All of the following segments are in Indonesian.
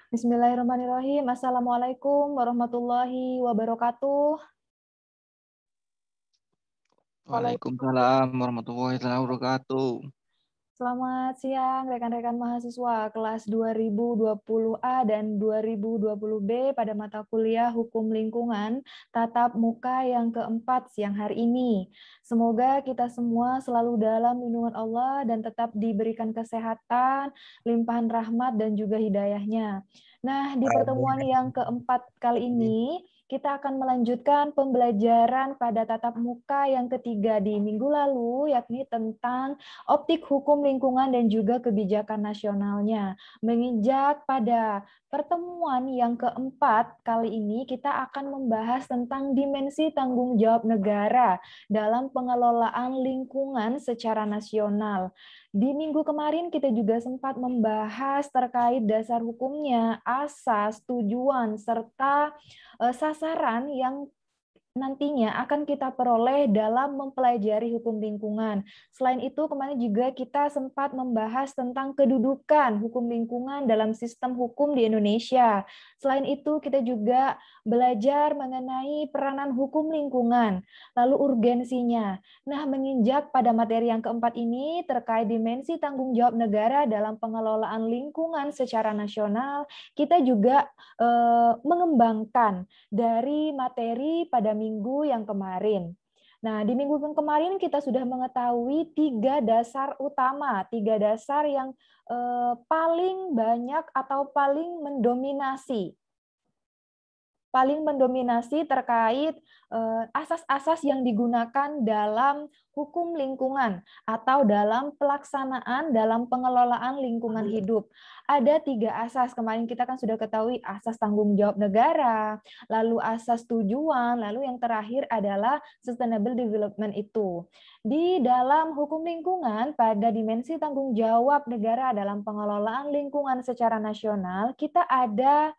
Bismillahirrahmanirrahim. Assalamualaikum warahmatullahi wabarakatuh. Waalaikumsalam. Waalaikumsalam warahmatullahi wabarakatuh. Selamat siang rekan-rekan mahasiswa kelas 2020A dan 2020B pada mata kuliah Hukum Lingkungan tatap muka yang keempat siang hari ini. Semoga kita semua selalu dalam lindungan Allah dan tetap diberikan kesehatan, limpahan rahmat dan juga hidayahnya. Nah, di pertemuan yang keempat kali ini, kita akan melanjutkan pembelajaran pada tatap muka yang ketiga di minggu lalu, yakni tentang optik hukum lingkungan dan juga kebijakan nasionalnya. Menginjak pada pertemuan yang keempat kali ini, kita akan membahas tentang dimensi tanggung jawab negara dalam pengelolaan lingkungan secara nasional. Di minggu kemarin kita juga sempat membahas terkait dasar hukumnya, asas, tujuan, serta sasaran yang nantinya akan kita peroleh dalam mempelajari hukum lingkungan. Selain itu, kemarin juga kita sempat membahas tentang kedudukan hukum lingkungan dalam sistem hukum di Indonesia. Selain itu, kita juga belajar mengenai peranan hukum lingkungan, lalu urgensinya. Nah, menginjak pada materi yang keempat ini terkait dimensi tanggung jawab negara dalam pengelolaan lingkungan secara nasional, kita juga mengembangkan dari materi pada minggu yang kemarin. Nah, di minggu yang kemarin kita sudah mengetahui tiga dasar utama, tiga dasar yang paling banyak atau paling mendominasi terkait asas-asas yang digunakan dalam hukum lingkungan atau dalam pelaksanaan dalam pengelolaan lingkungan hidup. Ada tiga asas, kemarin kita kan sudah ketahui asas tanggung jawab negara, lalu asas tujuan, lalu yang terakhir adalah sustainable development itu. Di dalam hukum lingkungan, pada dimensi tanggung jawab negara dalam pengelolaan lingkungan secara nasional, kita ada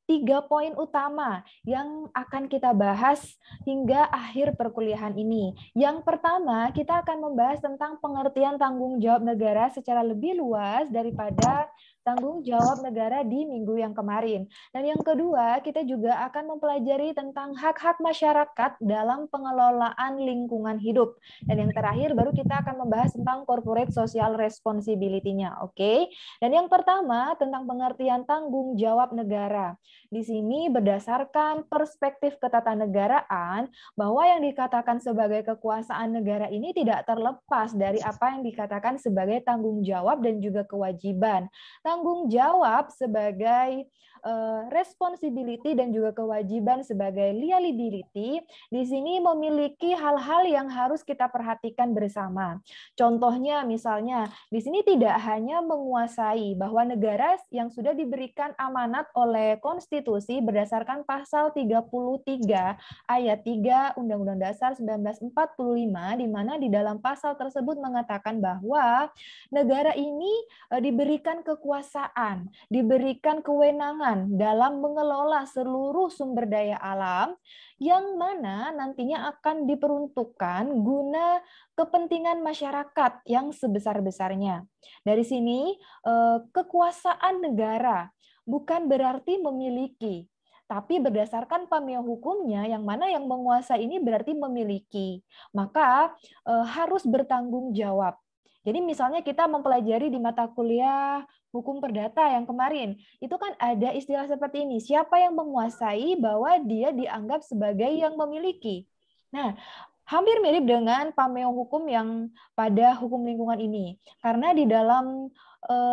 3 poin utama yang akan kita bahas hingga akhir perkuliahan ini. Yang pertama, kita akan membahas tentang pengertian tanggung jawab negara secara lebih luas daripada tanggung jawab negara di minggu yang kemarin. Dan yang kedua, kita juga akan mempelajari tentang hak-hak masyarakat dalam pengelolaan lingkungan hidup. Dan yang terakhir, baru kita akan membahas tentang corporate social responsibility-nya. Oke? Dan yang pertama, tentang pengertian tanggung jawab negara. Di sini berdasarkan perspektif ketatanegaraan bahwa yang dikatakan sebagai kekuasaan negara ini tidak terlepas dari apa yang dikatakan sebagai tanggung jawab dan juga kewajiban. Tanggung jawab sebagai responsibility dan juga kewajiban sebagai liability di sini memiliki hal-hal yang harus kita perhatikan bersama. Contohnya misalnya di sini tidak hanya menguasai bahwa negara yang sudah diberikan amanat oleh konstitusi berdasarkan pasal 33 ayat 3 Undang-Undang Dasar 1945 di mana di dalam pasal tersebut mengatakan bahwa negara ini diberikan kekuasaan, diberikan kewenangan dalam mengelola seluruh sumber daya alam yang mana nantinya akan diperuntukkan guna kepentingan masyarakat yang sebesar-besarnya. Dari sini, kekuasaan negara bukan berarti memiliki, tapi berdasarkan pameo hukumnya, yang mana yang menguasai ini berarti memiliki. Maka harus bertanggung jawab. Jadi misalnya kita mempelajari di mata kuliah hukum perdata yang kemarin, itu kan ada istilah seperti ini, siapa yang menguasai bahwa dia dianggap sebagai yang memiliki. Nah, hampir mirip dengan pameo hukum yang pada hukum lingkungan ini. Karena di dalam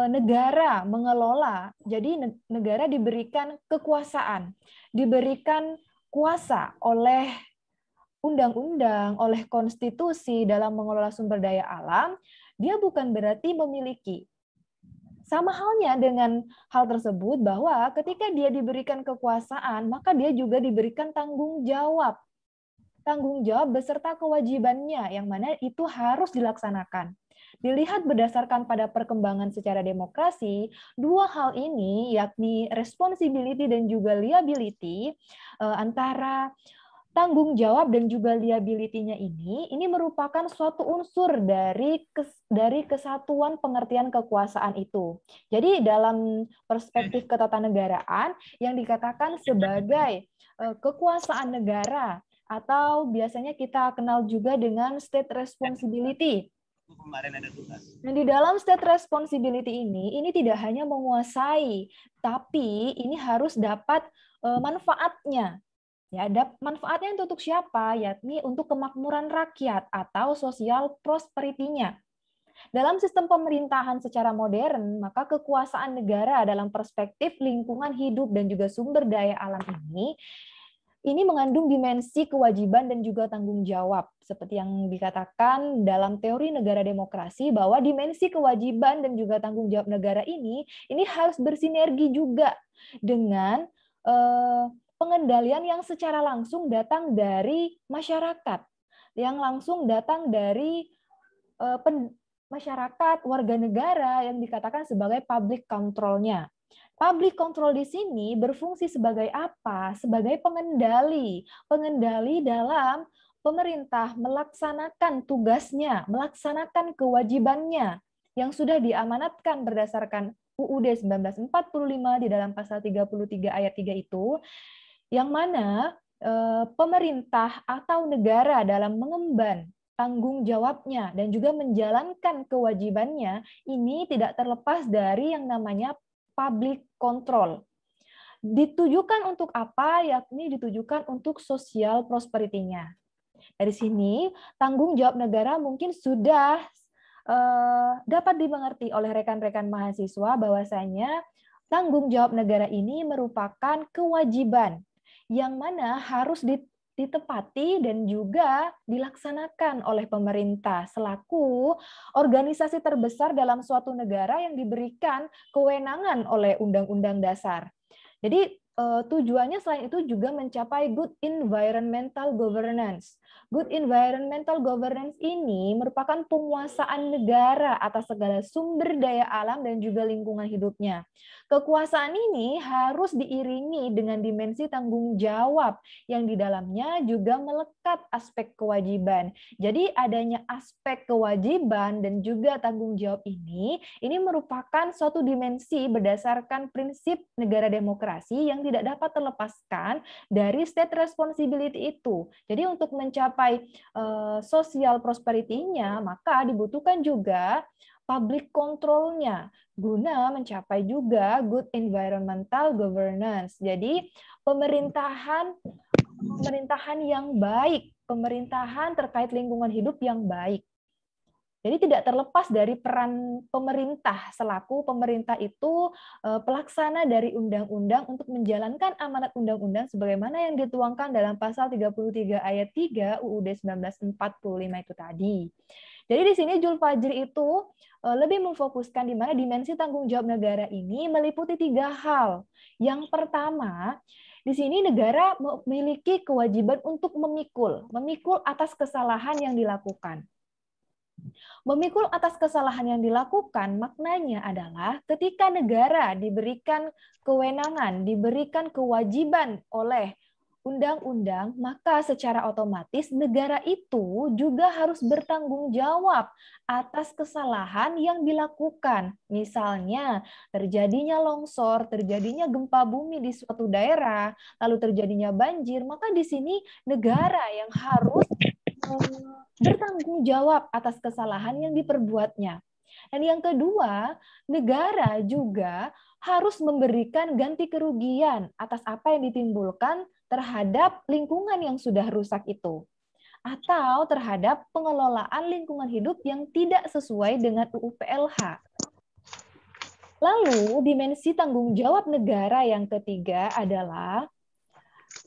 negara mengelola, jadi negara diberikan kekuasaan, diberikan kuasa oleh undang-undang, oleh konstitusi dalam mengelola sumber daya alam, dia bukan berarti memiliki. Sama halnya dengan hal tersebut bahwa ketika dia diberikan kekuasaan, maka dia juga diberikan tanggung jawab. Tanggung jawab beserta kewajibannya, yang mana itu harus dilaksanakan. Dilihat berdasarkan pada perkembangan secara demokrasi, dua hal ini, yakni responsibility dan juga liability, antara tanggung jawab dan juga liability-nya ini merupakan suatu unsur dari kesatuan pengertian kekuasaan itu. Jadi dalam perspektif ketatanegaraan yang dikatakan sebagai kekuasaan negara atau biasanya kita kenal juga dengan state responsibility. Dan di dalam state responsibility ini tidak hanya menguasai, tapi ini harus dapat manfaatnya. Ya, manfaatnya untuk siapa? Yakni untuk kemakmuran rakyat atau social prosperity-nya. Dalam sistem pemerintahan secara modern, maka kekuasaan negara dalam perspektif lingkungan hidup dan juga sumber daya alam ini mengandung dimensi kewajiban dan juga tanggung jawab. Seperti yang dikatakan dalam teori negara demokrasi bahwa dimensi kewajiban dan juga tanggung jawab negara ini harus bersinergi juga dengan pengendalian yang secara langsung datang dari masyarakat, yang langsung datang dari masyarakat, warga negara yang dikatakan sebagai public control-nya. Public control di sini berfungsi sebagai apa? Sebagai pengendali. Pengendali dalam pemerintah melaksanakan tugasnya, melaksanakan kewajibannya yang sudah diamanatkan berdasarkan UUD 1945 di dalam pasal 33 ayat 3 itu, yang mana pemerintah atau negara dalam mengemban tanggung jawabnya dan juga menjalankan kewajibannya ini tidak terlepas dari yang namanya public control. Ditujukan untuk apa? Yakni ditujukan untuk social prosperity-nya. Dari sini, tanggung jawab negara mungkin sudah dapat dimengerti oleh rekan-rekan mahasiswa bahwasanya tanggung jawab negara ini merupakan kewajiban yang mana harus ditepati dan juga dilaksanakan oleh pemerintah selaku organisasi terbesar dalam suatu negara yang diberikan kewenangan oleh Undang-Undang Dasar. Jadi tujuannya selain itu juga mencapai good environmental governance. Good environmental governance ini merupakan penguasaan negara atas segala sumber daya alam dan juga lingkungan hidupnya. Kekuasaan ini harus diiringi dengan dimensi tanggung jawab yang di dalamnya juga melekat aspek kewajiban. Jadi adanya aspek kewajiban dan juga tanggung jawab ini merupakan suatu dimensi berdasarkan prinsip negara demokrasi yang tidak dapat terlepaskan dari state responsibility itu. Jadi untuk mencapai social prosperity-nya, maka dibutuhkan juga public control-nya guna mencapai juga good environmental governance. Jadi pemerintahan yang baik, pemerintahan terkait lingkungan hidup yang baik. Jadi tidak terlepas dari peran pemerintah selaku pemerintah itu pelaksana dari undang-undang untuk menjalankan amanat undang-undang sebagaimana yang dituangkan dalam pasal 33 ayat 3 UUD 1945 itu tadi. Jadi di sini Jul Fajri itu lebih memfokuskan di mana dimensi tanggung jawab negara ini meliputi 3 hal. Yang pertama, di sini negara memiliki kewajiban untuk memikul atas kesalahan yang dilakukan. Memikul atas kesalahan yang dilakukan maknanya adalah ketika negara diberikan kewenangan, diberikan kewajiban oleh undang-undang, maka secara otomatis negara itu juga harus bertanggung jawab atas kesalahan yang dilakukan. Misalnya, terjadinya longsor, terjadinya gempa bumi di suatu daerah, lalu terjadinya banjir, maka di sini negara yang harus bertanggung jawab atas kesalahan yang diperbuatnya. Dan yang kedua, negara juga harus memberikan ganti kerugian atas apa yang ditimbulkan terhadap lingkungan yang sudah rusak itu, atau terhadap pengelolaan lingkungan hidup yang tidak sesuai dengan UU PLH. Lalu, dimensi tanggung jawab negara yang ketiga adalah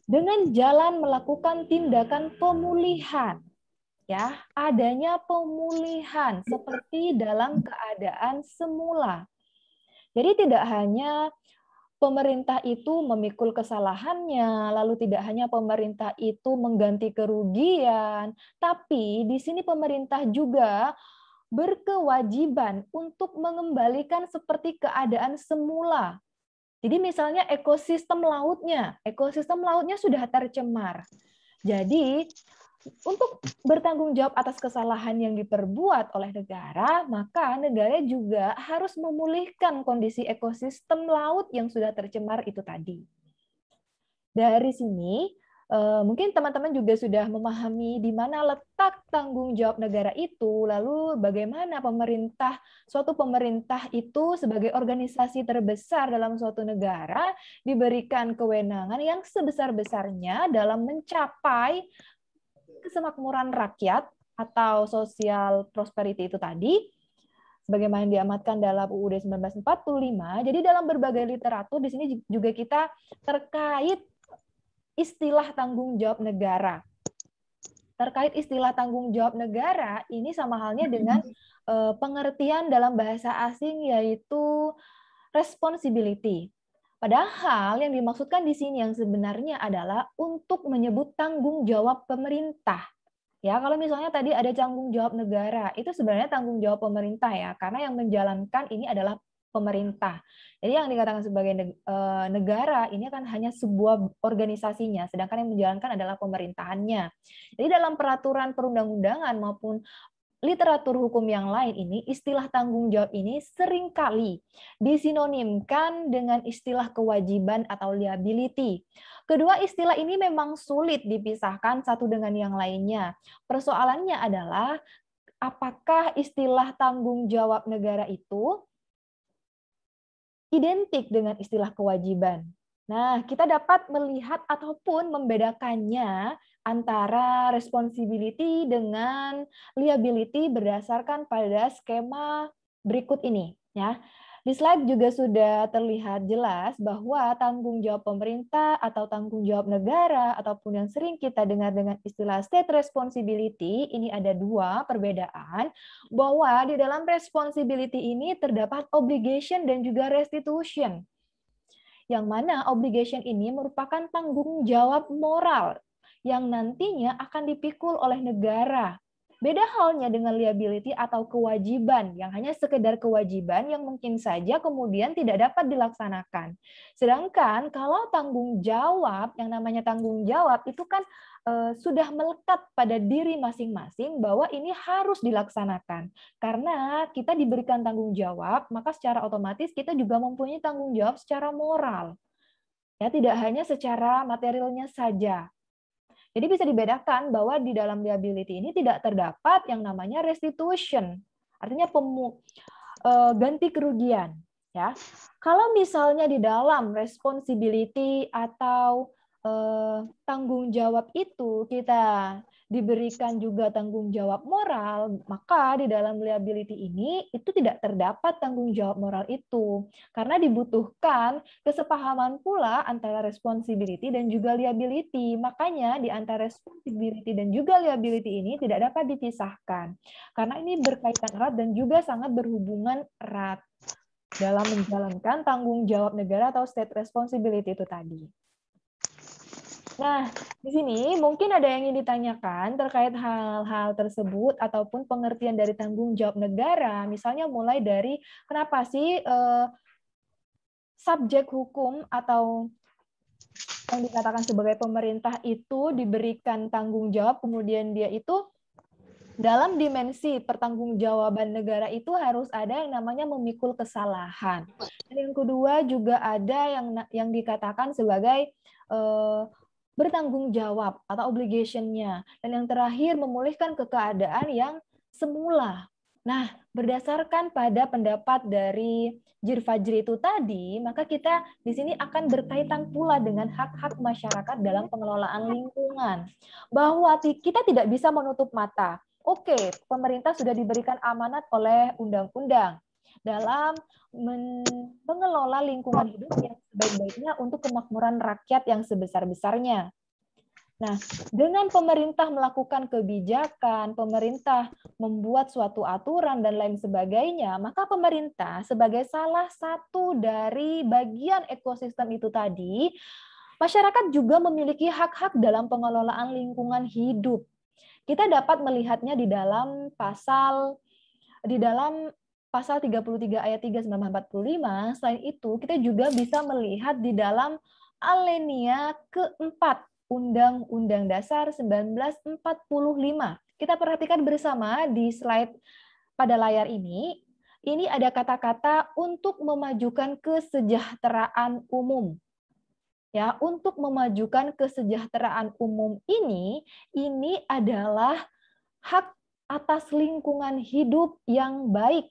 dengan jalan melakukan tindakan pemulihan. Ya, adanya pemulihan seperti dalam keadaan semula. Jadi tidak hanya pemerintah itu memikul kesalahannya, lalu tidak hanya pemerintah itu mengganti kerugian, tapi di sini pemerintah juga berkewajiban untuk mengembalikan seperti keadaan semula. Jadi misalnya ekosistem lautnya sudah tercemar. Jadi, untuk bertanggung jawab atas kesalahan yang diperbuat oleh negara, maka negara juga harus memulihkan kondisi ekosistem laut yang sudah tercemar itu tadi. Dari sini, mungkin teman-teman juga sudah memahami di mana letak tanggung jawab negara itu, lalu bagaimana suatu pemerintah itu sebagai organisasi terbesar dalam suatu negara diberikan kewenangan yang sebesar-besarnya dalam mencapai kesemakmuran rakyat atau social prosperity itu tadi, sebagaimana diamatkan dalam UUD 1945. Jadi dalam berbagai literatur di sini juga kita terkait istilah tanggung jawab negara. Terkait istilah tanggung jawab negara, ini sama halnya dengan pengertian dalam bahasa asing yaitu responsibility. Padahal yang dimaksudkan di sini yang sebenarnya adalah untuk menyebut tanggung jawab pemerintah. Ya, kalau misalnya tadi ada tanggung jawab negara, itu sebenarnya tanggung jawab pemerintah ya, karena yang menjalankan ini adalah pemerintah. Jadi yang dikatakan sebagai negara ini kan hanya sebuah organisasinya, sedangkan yang menjalankan adalah pemerintahannya. Jadi dalam peraturan perundang-undangan maupun literatur hukum yang lain ini, istilah tanggung jawab ini seringkali disinonimkan dengan istilah kewajiban atau liability. Kedua istilah ini memang sulit dipisahkan satu dengan yang lainnya. Persoalannya adalah apakah istilah tanggung jawab negara itu identik dengan istilah kewajiban? Nah, kita dapat melihat ataupun membedakannya antara responsibility dengan liability berdasarkan pada skema berikut ini, ya. Di slide juga sudah terlihat jelas bahwa tanggung jawab pemerintah atau tanggung jawab negara ataupun yang sering kita dengar dengan istilah state responsibility, ini ada dua perbedaan, bahwa di dalam responsibility ini terdapat obligation dan juga restitution. Yang mana obligation ini merupakan tanggung jawab moral yang nantinya akan dipikul oleh negara. Beda halnya dengan liability atau kewajiban, yang hanya sekedar kewajiban yang mungkin saja kemudian tidak dapat dilaksanakan. Sedangkan kalau tanggung jawab, yang namanya tanggung jawab itu kan sudah melekat pada diri masing-masing bahwa ini harus dilaksanakan. Karena kita diberikan tanggung jawab, maka secara otomatis kita juga mempunyai tanggung jawab secara moral. Ya, tidak hanya secara materialnya saja. Jadi bisa dibedakan bahwa di dalam liability ini tidak terdapat yang namanya restitution, artinya ganti kerugian. Ya, kalau misalnya di dalam responsibility atau tanggung jawab itu kita diberikan juga tanggung jawab moral, maka di dalam liability ini itu tidak terdapat tanggung jawab moral itu, karena dibutuhkan kesepahaman pula antara responsibility dan juga liability. Makanya di antara responsibility dan juga liability ini tidak dapat dipisahkan, karena ini berkaitan erat dan juga sangat berhubungan erat dalam menjalankan tanggung jawab negara atau state responsibility itu tadi. Nah, di sini mungkin ada yang ingin ditanyakan terkait hal-hal tersebut ataupun pengertian dari tanggung jawab negara. Misalnya mulai dari kenapa sih subjek hukum atau yang dikatakan sebagai pemerintah itu diberikan tanggung jawab, kemudian dia itu dalam dimensi pertanggungjawaban negara itu harus ada yang namanya memikul kesalahan. Dan yang kedua juga ada yang dikatakan sebagai bertanggung jawab atau obligation-nya. Dan yang terakhir memulihkan keadaan yang semula. Nah, berdasarkan pada pendapat dari Jir Fajri itu tadi, maka kita di sini akan berkaitan pula dengan hak-hak masyarakat dalam pengelolaan lingkungan. Bahwa kita tidak bisa menutup mata. Oke, pemerintah sudah diberikan amanat oleh undang-undang dalam mengelola lingkungan hidup yang sebaik-baiknya untuk kemakmuran rakyat yang sebesar-besarnya. Nah, dengan pemerintah melakukan kebijakan, pemerintah membuat suatu aturan dan lain sebagainya, maka pemerintah sebagai salah satu dari bagian ekosistem itu tadi, masyarakat juga memiliki hak-hak dalam pengelolaan lingkungan hidup. Kita dapat melihatnya di dalam pasal 33 ayat 3 1945. Selain itu, kita juga bisa melihat di dalam alinea keempat Undang-Undang Dasar 1945. Kita perhatikan bersama di slide pada layar ini. Ini ada kata-kata untuk memajukan kesejahteraan umum. Ya, untuk memajukan kesejahteraan umum ini adalah hak atas lingkungan hidup yang baik.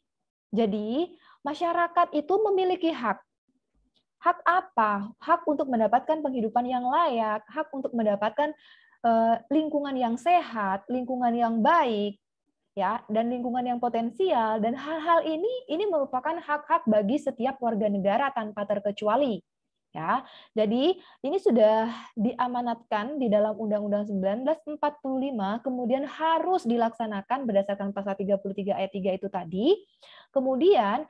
Jadi, masyarakat itu memiliki hak. Hak apa? Hak untuk mendapatkan penghidupan yang layak, hak untuk mendapatkan lingkungan yang sehat, lingkungan yang baik, ya, dan lingkungan yang potensial, dan hal-hal ini merupakan hak-hak bagi setiap warga negara tanpa terkecuali. Ya, jadi ini sudah diamanatkan di dalam Undang-Undang 1945, kemudian harus dilaksanakan berdasarkan pasal 33 ayat 3 itu tadi. Kemudian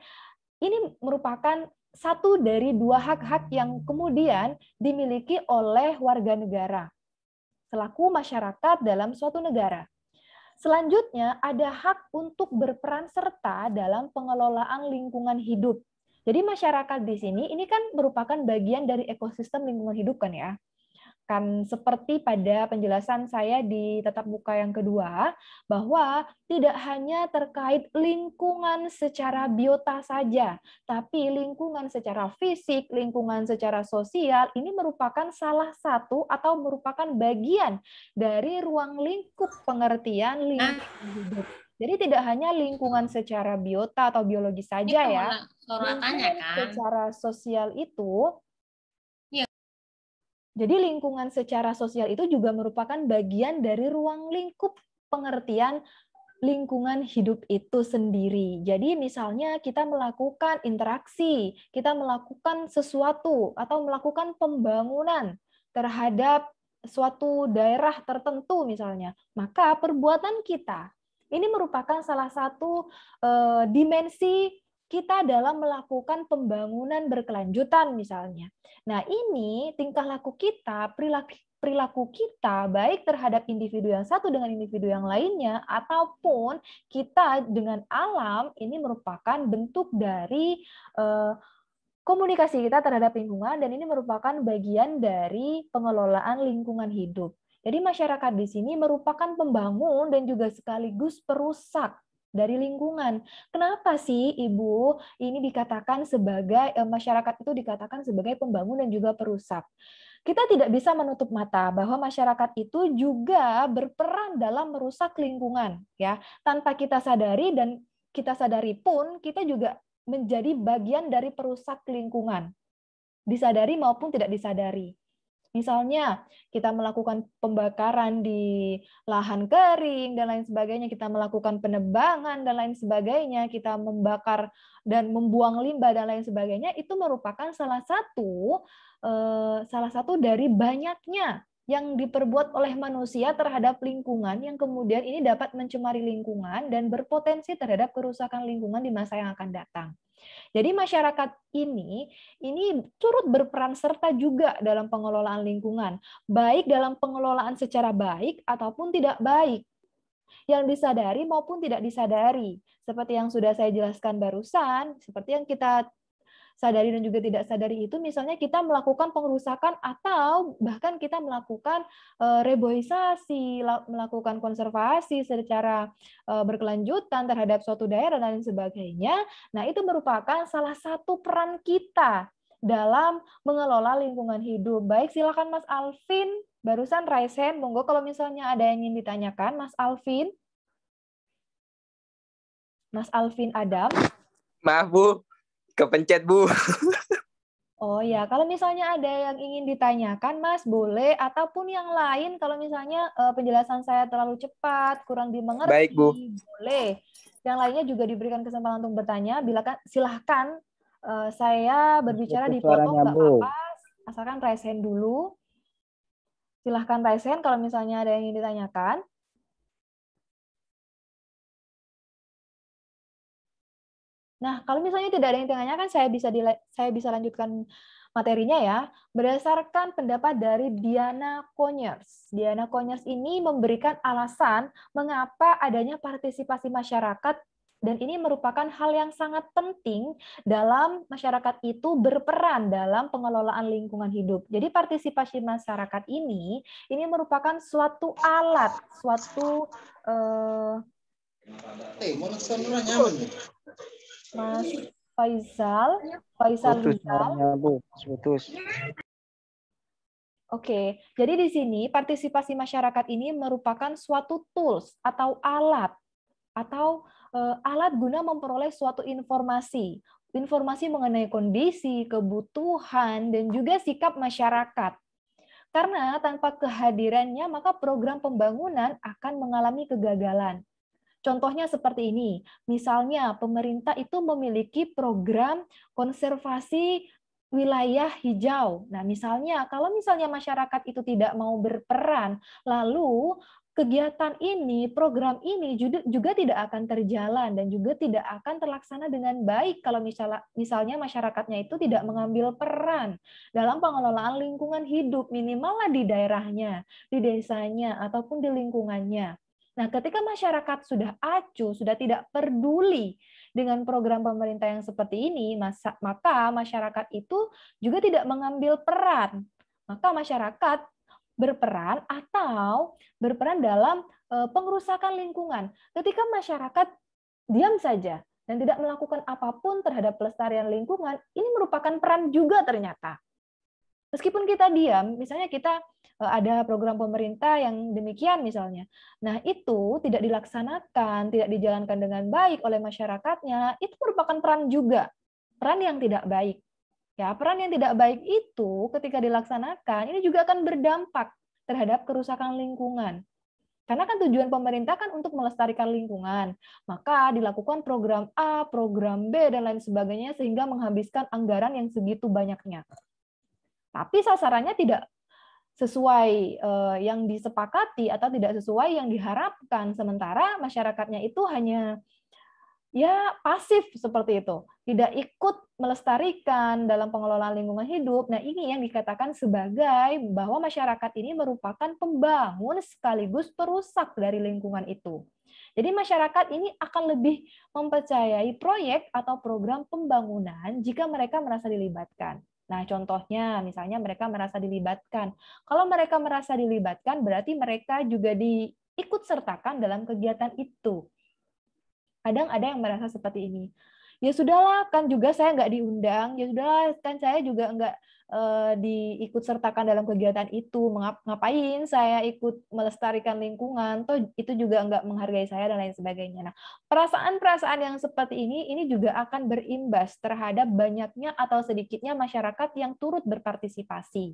ini merupakan satu dari dua hak-hak yang kemudian dimiliki oleh warga negara selaku masyarakat dalam suatu negara. Selanjutnya ada hak untuk berperan serta dalam pengelolaan lingkungan hidup. Jadi masyarakat di sini ini kan merupakan bagian dari ekosistem lingkungan hidup kan ya. Kan seperti pada penjelasan saya di tatap muka yang kedua, bahwa tidak hanya terkait lingkungan secara biota saja, tapi lingkungan secara fisik, lingkungan secara sosial, ini merupakan salah satu atau merupakan bagian dari ruang lingkup pengertian lingkungan hidup. Jadi tidak hanya lingkungan secara biota atau biologis saja ya, lingkungan secara sosial itu. Jadi lingkungan secara sosial itu juga merupakan bagian dari ruang lingkup pengertian lingkungan hidup itu sendiri. Jadi misalnya kita melakukan interaksi, kita melakukan sesuatu atau melakukan pembangunan terhadap suatu daerah tertentu misalnya, maka perbuatan kita ini merupakan salah satu dimensi kita dalam melakukan pembangunan berkelanjutan misalnya. Nah, ini tingkah laku kita, perilaku kita baik terhadap individu yang satu dengan individu yang lainnya ataupun kita dengan alam, ini merupakan bentuk dari komunikasi kita terhadap lingkungan, dan ini merupakan bagian dari pengelolaan lingkungan hidup. Jadi masyarakat di sini merupakan pembangun dan juga sekaligus perusak dari lingkungan. Kenapa sih Ibu ini dikatakan sebagai masyarakat itu dikatakan sebagai pembangun dan juga perusak? Kita tidak bisa menutup mata bahwa masyarakat itu juga berperan dalam merusak lingkungan, ya. Tanpa kita sadari, dan kita sadari pun kita juga menjadi bagian dari perusak lingkungan, disadari maupun tidak disadari. Misalnya, kita melakukan pembakaran di lahan kering dan lain sebagainya, kita melakukan penebangan dan lain sebagainya, kita membakar dan membuang limbah dan lain sebagainya, itu merupakan salah satu dari banyaknya yang diperbuat oleh manusia terhadap lingkungan yang kemudian ini dapat mencemari lingkungan dan berpotensi terhadap kerusakan lingkungan di masa yang akan datang. Jadi masyarakat ini turut berperan serta juga dalam pengelolaan lingkungan, baik dalam pengelolaan secara baik ataupun tidak baik, yang disadari maupun tidak disadari. Seperti yang sudah saya jelaskan barusan, seperti yang kita sadari dan juga tidak sadari itu, misalnya kita melakukan pengerusakan atau bahkan kita melakukan reboisasi, melakukan konservasi secara berkelanjutan terhadap suatu daerah dan lain sebagainya. Nah, itu merupakan salah satu peran kita dalam mengelola lingkungan hidup. Baik, silakan Mas Alvin, barusan raise hand, monggo kalau misalnya ada yang ingin ditanyakan, Mas Alvin. Mas Alvin Adam. Maaf Bu, kepencet Bu. Oh ya, kalau misalnya ada yang ingin ditanyakan, Mas, boleh. Ataupun yang lain, kalau misalnya penjelasan saya terlalu cepat, kurang dimengerti, Baik, Bu. Boleh. Yang lainnya juga diberikan kesempatan untuk bertanya. Silahkan saya berbicara dipotong, nggak apa-apa. Asalkan raise hand dulu. Silahkan raise hand kalau misalnya ada yang ingin ditanyakan. Nah, kalau misalnya tidak ada yang ditanyakan, saya bisa lanjutkan materinya ya. Berdasarkan pendapat dari Diana Conyers. Diana Conyers ini memberikan alasan mengapa adanya partisipasi masyarakat Dan ini merupakan hal yang sangat penting dalam masyarakat itu berperan dalam pengelolaan lingkungan hidup. Jadi partisipasi masyarakat ini merupakan suatu alat, suatu Mas Faisal Rizal. Putus. Oke, jadi di sini partisipasi masyarakat ini merupakan suatu tools atau alat alat guna memperoleh suatu informasi mengenai kondisi, kebutuhan, dan juga sikap masyarakat. Karena tanpa kehadirannya, maka program pembangunan akan mengalami kegagalan. Contohnya seperti ini, misalnya pemerintah itu memiliki program konservasi wilayah hijau. Nah, misalnya kalau misalnya masyarakat itu tidak mau berperan, lalu kegiatan ini, program ini juga tidak akan terjalan dan juga tidak akan terlaksana dengan baik kalau misalnya masyarakatnya itu tidak mengambil peran dalam pengelolaan lingkungan hidup, minimallah di daerahnya, di desanya, ataupun di lingkungannya. Nah, ketika masyarakat sudah acuh, sudah tidak peduli dengan program pemerintah yang seperti ini, maka masyarakat itu juga tidak mengambil peran. Maka masyarakat berperan atau berperan dalam pengerusakan lingkungan. Ketika masyarakat diam saja dan tidak melakukan apapun terhadap pelestarian lingkungan, ini merupakan peran juga ternyata. Meskipun kita diam, misalnya kita ada program pemerintah yang demikian misalnya. Nah, itu tidak dilaksanakan, tidak dijalankan dengan baik oleh masyarakatnya, itu merupakan peran juga. Peran yang tidak baik. Ya, peran yang tidak baik itu ketika dilaksanakan, ini juga akan berdampak terhadap kerusakan lingkungan. Karena kan tujuan pemerintah kan untuk melestarikan lingkungan. Maka dilakukan program A, program B, dan lain sebagainya sehingga menghabiskan anggaran yang segitu banyaknya. Tapi sasarannya tidak sesuai yang disepakati atau tidak sesuai yang diharapkan, sementara masyarakatnya itu hanya ya pasif seperti itu, tidak ikut melestarikan dalam pengelolaan lingkungan hidup. Nah, ini yang dikatakan sebagai bahwa masyarakat ini merupakan pembangun sekaligus perusak dari lingkungan itu. Jadi masyarakat ini akan lebih mempercayai proyek atau program pembangunan jika mereka merasa dilibatkan. Nah, contohnya misalnya mereka merasa dilibatkan. Kalau mereka merasa dilibatkan, berarti mereka juga diikut sertakan dalam kegiatan itu. Kadang ada yang merasa seperti ini. Ya sudahlah, kan juga saya nggak diundang. Ya sudahlah, kan saya juga nggak diikut sertakan dalam kegiatan itu. Ngapain saya ikut melestarikan lingkungan? Toh itu juga nggak menghargai saya dan lain sebagainya. Nah, perasaan-perasaan yang seperti ini juga akan berimbas terhadap banyaknya atau sedikitnya masyarakat yang turut berpartisipasi.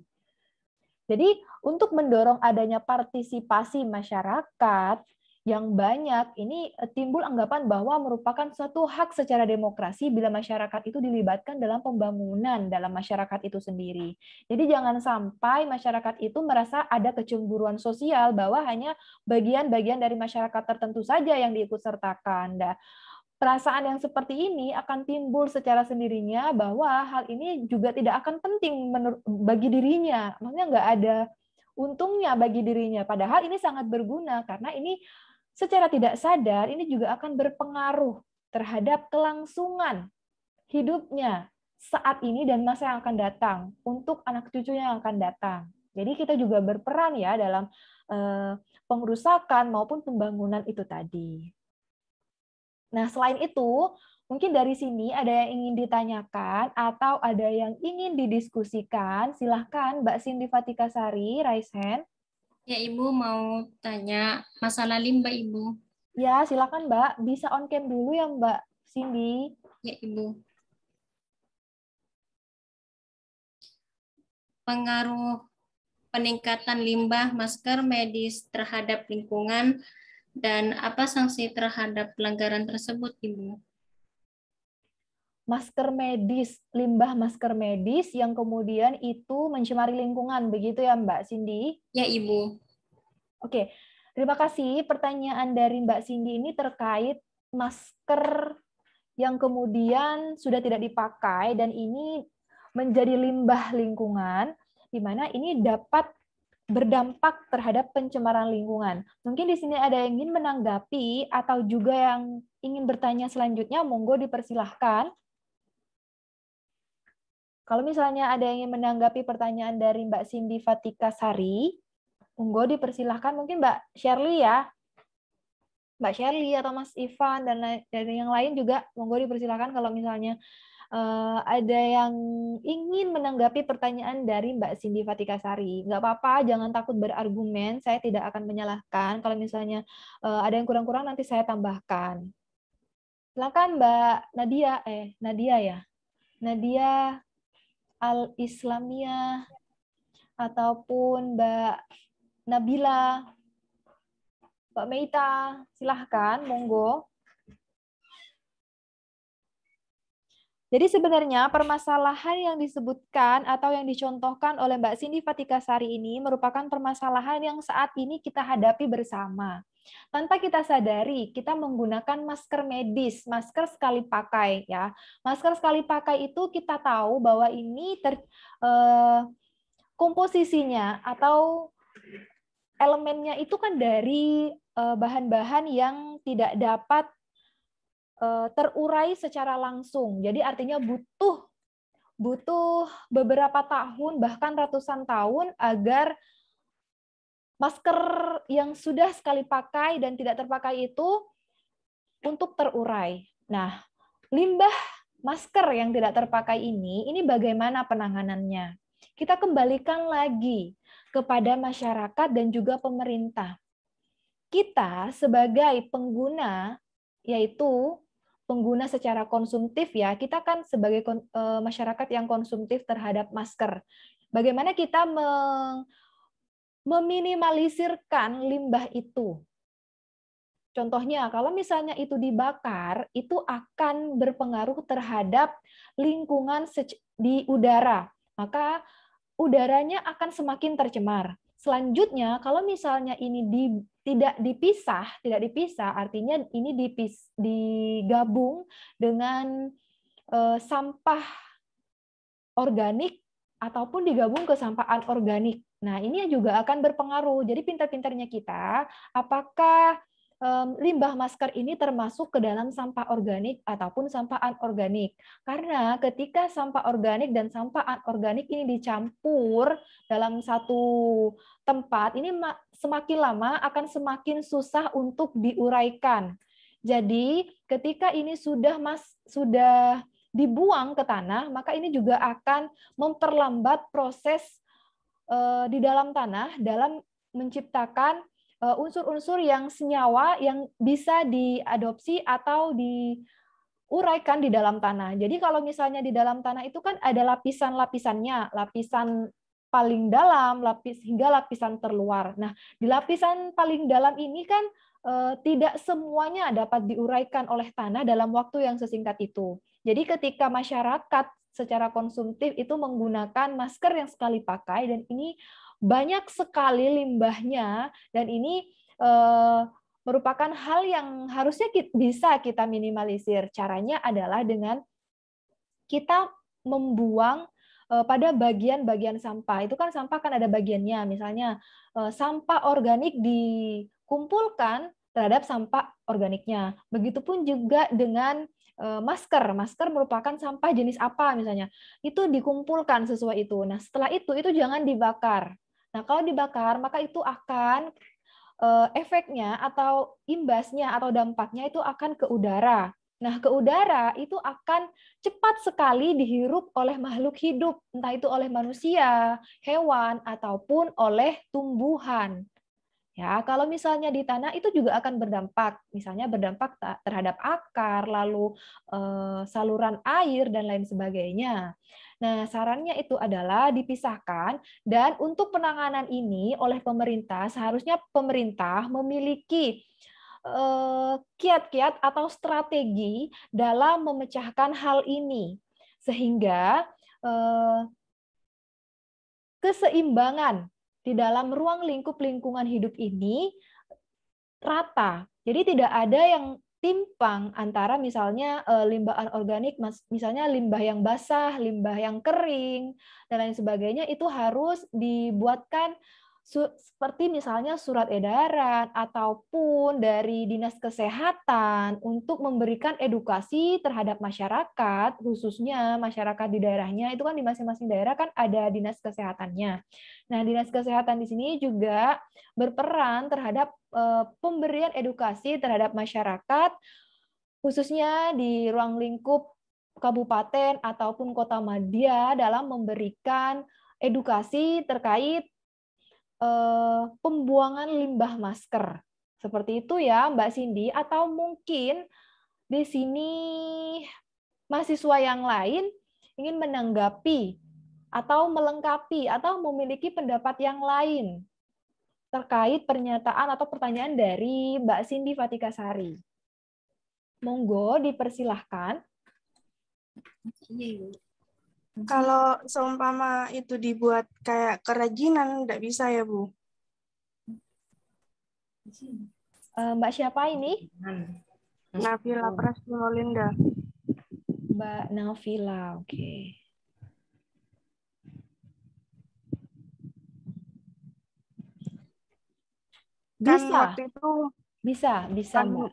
Jadi untuk mendorong adanya partisipasi masyarakat yang banyak, ini timbul anggapan bahwa merupakan suatu hak secara demokrasi bila masyarakat itu dilibatkan dalam pembangunan dalam masyarakat itu sendiri. Jadi jangan sampai masyarakat itu merasa ada kecemburuan sosial bahwa hanya bagian-bagian dari masyarakat tertentu saja yang diikut sertakan. Nah, perasaan yang seperti ini akan timbul secara sendirinya bahwa hal ini juga tidak akan penting bagi dirinya. Maksudnya nggak ada untungnya bagi dirinya. Padahal ini sangat berguna karena ini secara tidak sadar ini juga akan berpengaruh terhadap kelangsungan hidupnya saat ini dan masa yang akan datang untuk anak cucunya yang akan datang. Jadi kita juga berperan ya dalam pengerusakan maupun pembangunan itu tadi. Nah, selain itu, mungkin dari sini ada yang ingin ditanyakan atau ada yang ingin didiskusikan. Silahkan Mbak Cindy Fatikasari, raise hand. Ya, Ibu mau tanya masalah limbah, Ibu. Ya, silakan Mbak. Bisa on cam dulu ya Mbak Cindy. Ya, Ibu. Pengaruh peningkatan limbah masker medis terhadap lingkungan dan apa sanksi terhadap pelanggaran tersebut, Ibu? Masker medis, limbah masker medis yang kemudian itu mencemari lingkungan, begitu ya Mbak Cindy? Ya, Ibu. Oke, terima kasih. Pertanyaan dari Mbak Cindy ini terkait masker yang kemudian sudah tidak dipakai dan ini menjadi limbah lingkungan, di mana ini dapat berdampak terhadap pencemaran lingkungan. Mungkin di sini ada yang ingin menanggapi atau juga yang ingin bertanya selanjutnya, monggo dipersilahkan. Kalau misalnya ada yang ingin menanggapi pertanyaan dari Mbak Cindy Fatika Sari, monggo dipersilahkan. Mungkin Mbak Shirley ya. Mbak Shirley atau Mas Ivan dan yang lain juga monggo dipersilakan kalau misalnya ada yang ingin menanggapi pertanyaan dari Mbak Cindy Fatika Sari. Nggak apa-apa, jangan takut berargumen, saya tidak akan menyalahkan. Kalau misalnya ada yang kurang-kurang nanti saya tambahkan. Silakan Mbak Nadia ya. Nadia Al-Islamiyah ataupun Mbak Nabila. Mbak Meita, silahkan, monggo. Jadi sebenarnya permasalahan yang disebutkan atau yang dicontohkan oleh Mbak Cindy Fatika Sari ini merupakan permasalahan yang saat ini kita hadapi bersama. Tanpa kita sadari, kita menggunakan masker medis, masker sekali pakai, ya. Masker sekali pakai itu kita tahu bahwa ini komposisinya atau elemennya itu kan dari bahan-bahan yang tidak dapat terurai secara langsung. Jadi artinya butuh beberapa tahun, bahkan ratusan tahun agar masker yang sudah sekali pakai dan tidak terpakai itu untuk terurai. Nah, limbah masker yang tidak terpakai ini bagaimana penanganannya? Kita kembalikan lagi kepada masyarakat dan juga pemerintah. Kita sebagai pengguna, yaitu pengguna secara konsumtif ya, kita kan sebagai masyarakat yang konsumtif terhadap masker. Bagaimana kita meminimalisirkan limbah itu? Contohnya, kalau misalnya itu dibakar, itu akan berpengaruh terhadap lingkungan di udara. Maka udaranya akan semakin tercemar. Selanjutnya, kalau misalnya ini tidak dipisah, artinya ini digabung dengan sampah organik ataupun digabung ke sampah anorganik. Nah, ini juga akan berpengaruh. Jadi pintar-pintarnya kita, apakah limbah masker ini termasuk ke dalam sampah organik ataupun sampah anorganik. Karena ketika sampah organik dan sampah anorganik ini dicampur dalam satu tempat, ini semakin lama akan semakin susah untuk diuraikan. Jadi ketika ini sudah dibuang ke tanah, maka ini juga akan memperlambat proses di dalam tanah dalam menciptakan unsur-unsur yang senyawa yang bisa diadopsi atau diuraikan di dalam tanah. Jadi kalau misalnya di dalam tanah itu kan ada lapisan-lapisannya, lapisan paling dalam, hingga lapisan terluar. Nah, di lapisan paling dalam ini kan tidak semuanya dapat diuraikan oleh tanah dalam waktu yang sesingkat itu. Jadi ketika masyarakat secara konsumtif itu menggunakan masker yang sekali pakai dan ini banyak sekali limbahnya dan ini merupakan hal yang harusnya bisa kita minimalisir. Caranya adalah dengan kita membuang pada bagian-bagian sampah. Itu kan sampah kan ada bagiannya, misalnya sampah organik dikumpulkan terhadap sampah organiknya. Begitupun juga dengan masker. Masker merupakan sampah jenis apa misalnya. Itu dikumpulkan sesuai itu. Nah, setelah itu jangan dibakar. Nah, kalau dibakar, maka itu akan efeknya atau imbasnya atau dampaknya itu akan ke udara. Nah, ke udara itu akan cepat sekali dihirup oleh makhluk hidup, entah itu oleh manusia, hewan, ataupun oleh tumbuhan. Ya, kalau misalnya di tanah itu juga akan berdampak, misalnya berdampak terhadap akar, lalu saluran air dan lain sebagainya. Nah, sarannya itu adalah dipisahkan dan untuk penanganan ini oleh pemerintah seharusnya pemerintah memiliki kiat-kiat atau strategi dalam memecahkan hal ini sehingga keseimbangan di dalam ruang lingkup lingkungan hidup ini rata. Jadi tidak ada yang timpang antara misalnya limbah anorganik, misalnya limbah yang basah, limbah yang kering, dan lain sebagainya itu harus dibuatkan seperti misalnya surat edaran ataupun dari Dinas Kesehatan untuk memberikan edukasi terhadap masyarakat, khususnya masyarakat di daerahnya. Itu kan di masing-masing daerah kan ada Dinas Kesehatannya. Nah, Dinas Kesehatan di sini juga berperan terhadap pemberian edukasi terhadap masyarakat, khususnya di ruang lingkup kabupaten ataupun kota madya dalam memberikan edukasi terkait pembuangan limbah masker. Seperti itu ya, Mbak Cindy. Atau mungkin di sini mahasiswa yang lain ingin menanggapi atau melengkapi atau memiliki pendapat yang lain terkait pernyataan atau pertanyaan dari Mbak Cindy Fatikasari. Monggo dipersilahkan. Kalau seumpama itu dibuat kayak kerajinan, enggak bisa ya, Bu? Mbak siapa ini? Nabila Prastimolinda. Mbak Nafila, oke. Kan Bisa, waktu itu bisa, kan Mbak.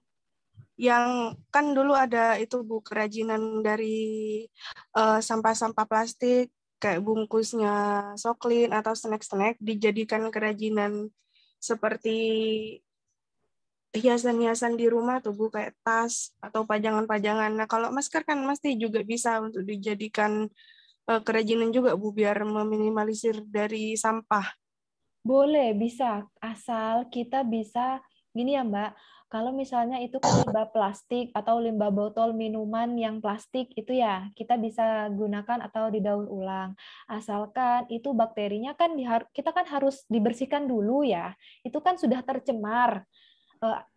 yang kan dulu ada itu, Bu, kerajinan dari sampah-sampah plastik kayak bungkusnya Soklin atau snack-snack dijadikan kerajinan seperti hiasan-hiasan di rumah tuh, Bu, kayak tas atau pajangan-pajangan. Nah, kalau masker kan mesti juga bisa untuk dijadikan kerajinan juga, Bu, biar meminimalisir dari sampah. Boleh, bisa. Asal kita bisa, gini ya Mbak, kalau misalnya itu kan limbah plastik atau limbah botol minuman yang plastik itu ya, kita bisa gunakan atau didaur ulang. Asalkan itu bakterinya kan kita kan harus dibersihkan dulu ya. Itu kan sudah tercemar.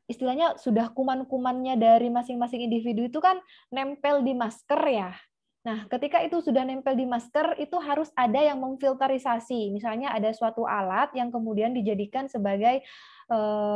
Istilahnya sudah kuman-kumannya dari masing-masing individu itu kan nempel di masker ya. Nah, ketika itu sudah nempel di masker, itu harus ada yang memfilterisasi. Misalnya ada suatu alat yang kemudian dijadikan sebagai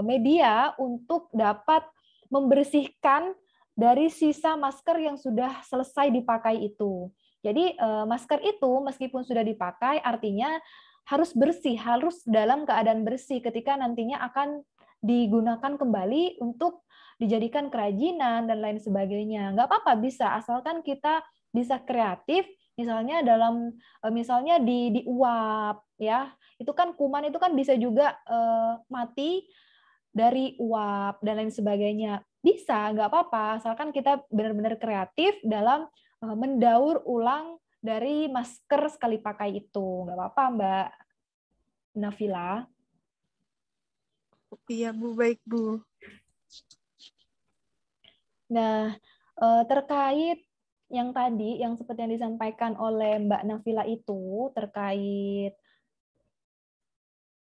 media untuk dapat membersihkan dari sisa masker yang sudah selesai dipakai itu. Jadi masker itu meskipun sudah dipakai, artinya harus bersih, harus dalam keadaan bersih ketika nantinya akan digunakan kembali untuk dijadikan kerajinan dan lain sebagainya. Nggak apa-apa, bisa, asalkan kita bisa kreatif, misalnya misalnya diuap ya, itu kan kuman itu kan bisa juga mati dari uap dan lain sebagainya, bisa, nggak apa-apa, asalkan kita benar-benar kreatif dalam mendaur ulang dari masker sekali pakai itu, nggak apa-apa Mbak Nafila. Iya, Bu, baik, Bu. Nah, terkait yang tadi, yang seperti yang disampaikan oleh Mbak Nafila itu, terkait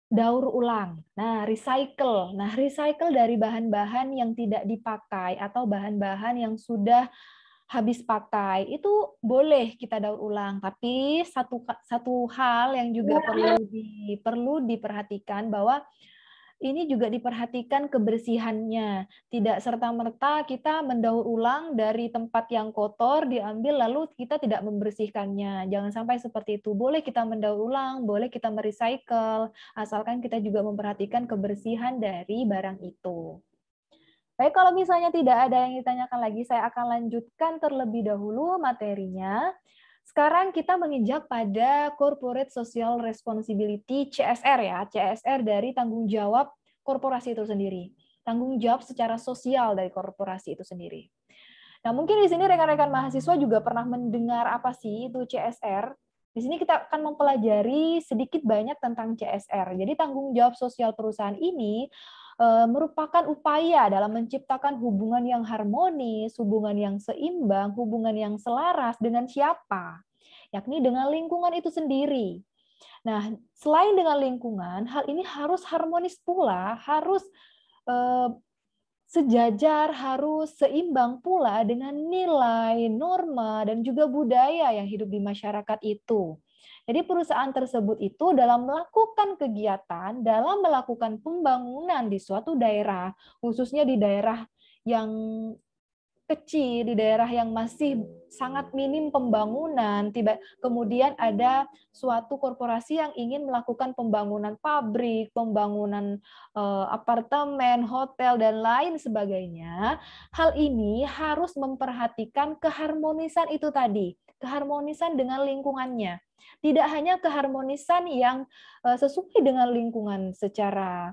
daur ulang. Nah, recycle. Nah, recycle dari bahan-bahan yang tidak dipakai atau bahan-bahan yang sudah habis pakai, itu boleh kita daur ulang. Tapi satu hal yang juga perlu diperhatikan bahwa ini juga diperhatikan kebersihannya. Tidak serta-merta kita mendaur ulang dari tempat yang kotor, diambil lalu kita tidak membersihkannya. Jangan sampai seperti itu. Boleh kita mendaur ulang, boleh kita merecycle, asalkan kita juga memperhatikan kebersihan dari barang itu. Baik, kalau misalnya tidak ada yang ditanyakan lagi, saya akan lanjutkan terlebih dahulu materinya. Sekarang kita menginjak pada Corporate Social Responsibility CSR ya, CSR dari tanggung jawab korporasi itu sendiri. Tanggung jawab secara sosial dari korporasi itu sendiri. Nah, mungkin di sini rekan-rekan mahasiswa juga pernah mendengar apa sih itu CSR. Di sini kita akan mempelajari sedikit banyak tentang CSR. Jadi tanggung jawab sosial perusahaan ini merupakan upaya dalam menciptakan hubungan yang harmonis, hubungan yang seimbang, hubungan yang selaras dengan siapa? Yakni dengan lingkungan itu sendiri. Nah, selain dengan lingkungan, hal ini harus harmonis pula, harus sejajar, harus seimbang pula dengan nilai, norma, dan juga budaya yang hidup di masyarakat itu. Jadi perusahaan tersebut itu dalam melakukan kegiatan, dalam melakukan pembangunan di suatu daerah, khususnya di daerah yang kecil, di daerah yang masih sangat minim pembangunan, kemudian ada suatu korporasi yang ingin melakukan pembangunan pabrik, pembangunan apartemen, hotel, dan lain sebagainya, hal ini harus memperhatikan keharmonisan itu tadi, keharmonisan dengan lingkungannya. Tidak hanya keharmonisan yang sesuai dengan lingkungan secara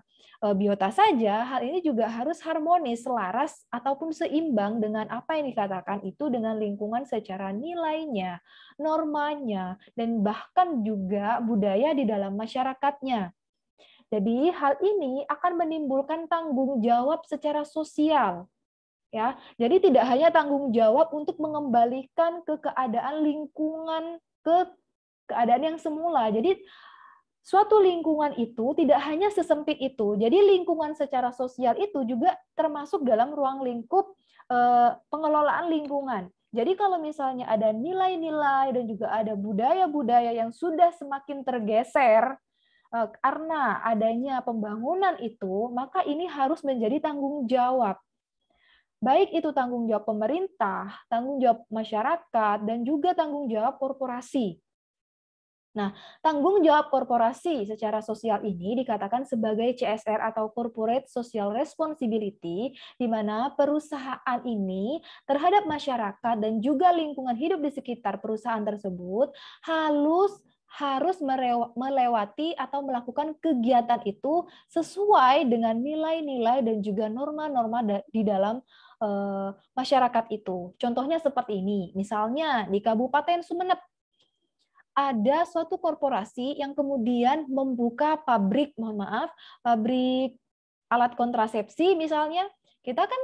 biota saja, hal ini juga harus harmonis, selaras, ataupun seimbang dengan apa yang dikatakan itu dengan lingkungan secara nilainya, normanya, dan bahkan juga budaya di dalam masyarakatnya. Jadi hal ini akan menimbulkan tanggung jawab secara sosial. Ya, jadi tidak hanya tanggung jawab untuk mengembalikan ke keadaan lingkungan ke keadaan yang semula. Jadi suatu lingkungan itu tidak hanya sesempit itu. Jadi lingkungan secara sosial itu juga termasuk dalam ruang lingkup pengelolaan lingkungan. Jadi kalau misalnya ada nilai-nilai dan juga ada budaya-budaya yang sudah semakin tergeser karena adanya pembangunan itu, maka ini harus menjadi tanggung jawab. Baik itu tanggung jawab pemerintah, tanggung jawab masyarakat, dan juga tanggung jawab korporasi. Nah, tanggung jawab korporasi secara sosial ini dikatakan sebagai CSR atau Corporate Social Responsibility, di mana perusahaan ini terhadap masyarakat dan juga lingkungan hidup di sekitar perusahaan tersebut harus melewati atau melakukan kegiatan itu sesuai dengan nilai-nilai dan juga norma-norma di dalam masyarakat itu. Contohnya seperti ini, misalnya di Kabupaten Sumeneb, ada suatu korporasi yang kemudian membuka pabrik alat kontrasepsi misalnya. Kita kan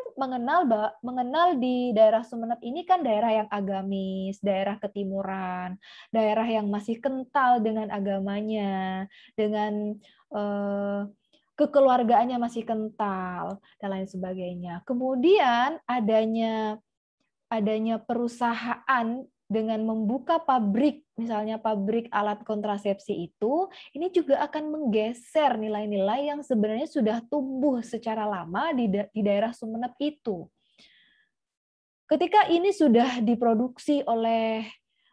mengenal di daerah Sumeneb ini kan daerah yang agamis, daerah ketimuran, daerah yang masih kental dengan agamanya, dengan kekeluargaannya masih kental, dan lain sebagainya. Kemudian adanya perusahaan dengan membuka pabrik, misalnya pabrik alat kontrasepsi itu, ini juga akan menggeser nilai-nilai yang sebenarnya sudah tumbuh secara lama di daerah Sumeneb itu. Ketika ini sudah diproduksi oleh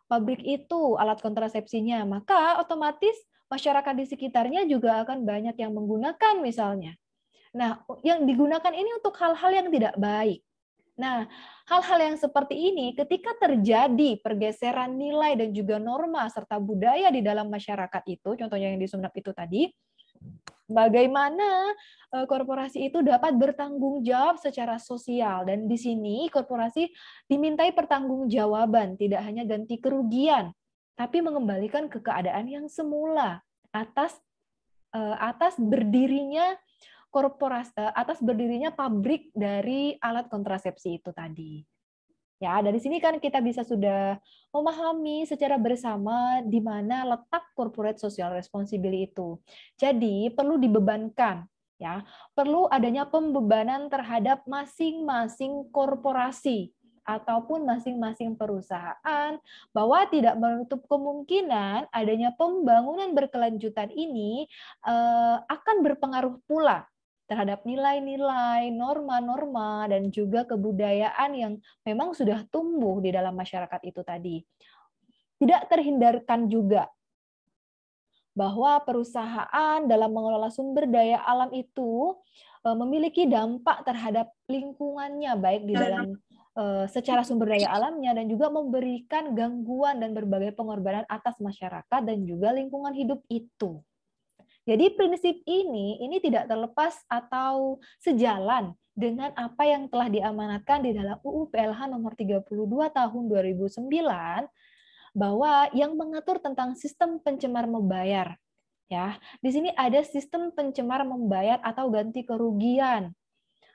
pabrik itu, alat kontrasepsinya, maka otomatis masyarakat di sekitarnya juga akan banyak yang menggunakan misalnya. Nah, yang digunakan ini untuk hal-hal yang tidak baik. Nah, hal-hal yang seperti ini ketika terjadi pergeseran nilai dan juga norma serta budaya di dalam masyarakat itu, contohnya yang di Sumeneb itu tadi, bagaimana korporasi itu dapat bertanggung jawab secara sosial, dan di sini korporasi dimintai pertanggungjawaban, tidak hanya ganti kerugian, tapi mengembalikan ke keadaan yang semula atas berdirinya atas berdirinya pabrik dari alat kontrasepsi itu tadi. Ya, dari sini kan kita bisa sudah memahami secara bersama di mana letak corporate social responsibility itu. Jadi perlu dibebankan, ya, perlu adanya pembebanan terhadap masing-masing korporasi ataupun masing-masing perusahaan, bahwa tidak menutup kemungkinan adanya pembangunan berkelanjutan ini akan berpengaruh pula terhadap nilai-nilai, norma-norma, dan juga kebudayaan yang memang sudah tumbuh di dalam masyarakat itu tadi. Tidak terhindarkan juga bahwa perusahaan dalam mengelola sumber daya alam itu memiliki dampak terhadap lingkungannya, baik di dalam secara sumber daya alamnya, dan juga memberikan gangguan dan berbagai pengorbanan atas masyarakat dan juga lingkungan hidup itu. Jadi prinsip ini tidak terlepas atau sejalan dengan apa yang telah diamanatkan di dalam UU PLH nomor 32 tahun 2009, bahwa yang mengatur tentang sistem pencemar membayar. Ya, di sini ada sistem pencemar membayar atau ganti kerugian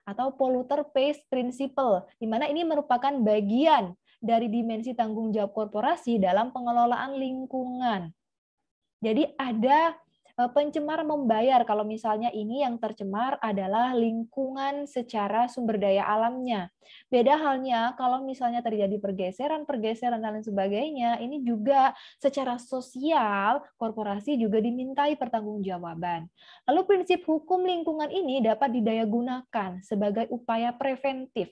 atau polluter pays principle, di mana ini merupakan bagian dari dimensi tanggung jawab korporasi dalam pengelolaan lingkungan. Jadi ada pencemar membayar kalau misalnya ini yang tercemar adalah lingkungan secara sumber daya alamnya. Beda halnya kalau misalnya terjadi pergeseran dan lain sebagainya, ini juga secara sosial korporasi juga dimintai pertanggungjawaban. Lalu prinsip hukum lingkungan ini dapat didayagunakan sebagai upaya preventif.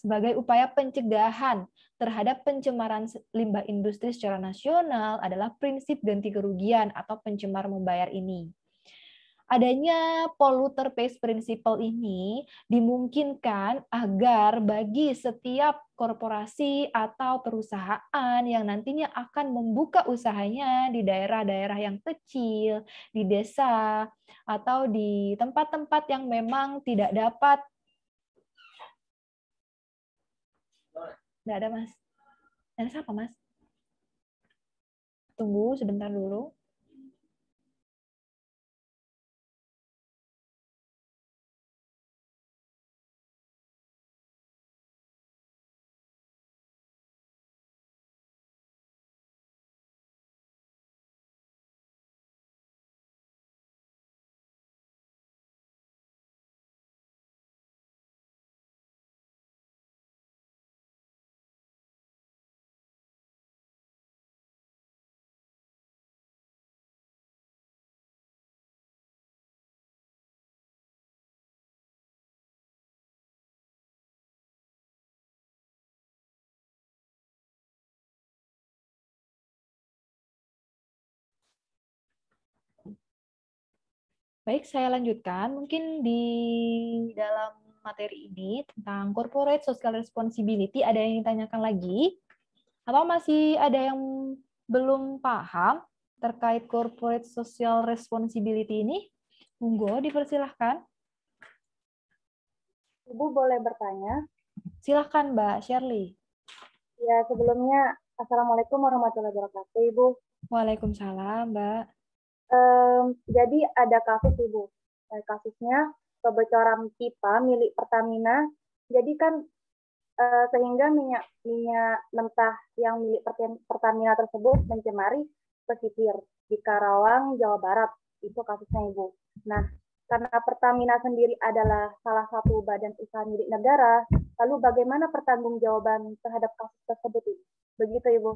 sebagai upaya pencegahan terhadap pencemaran limbah industri secara nasional adalah prinsip ganti kerugian atau pencemar membayar ini. Adanya polluter pays principle ini dimungkinkan agar bagi setiap korporasi atau perusahaan yang nantinya akan membuka usahanya di daerah-daerah yang kecil, di desa, atau di tempat-tempat yang memang tidak dapat. Nggak ada, Mas. Ada siapa, Mas? Tunggu sebentar dulu. Baik, saya lanjutkan. Mungkin di dalam materi ini tentang corporate social responsibility ada yang ditanyakan lagi? Atau masih ada yang belum paham terkait corporate social responsibility ini? Monggo, dipersilahkan. Ibu boleh bertanya? Silahkan, Mbak Shirley. Ya, sebelumnya, Assalamualaikum warahmatullahi wabarakatuh, Ibu. Waalaikumsalam, Mbak. Jadi ada kasus, Ibu. Kasusnya kebocoran pipa milik Pertamina. Jadi kan sehingga minyak mentah yang milik Pertamina tersebut mencemari pesisir di Karawang, Jawa Barat. Itu kasusnya, Ibu. Nah, karena Pertamina sendiri adalah salah satu badan usaha milik negara, lalu bagaimana pertanggungjawaban terhadap kasus tersebut, Ibu? Begitu, Ibu.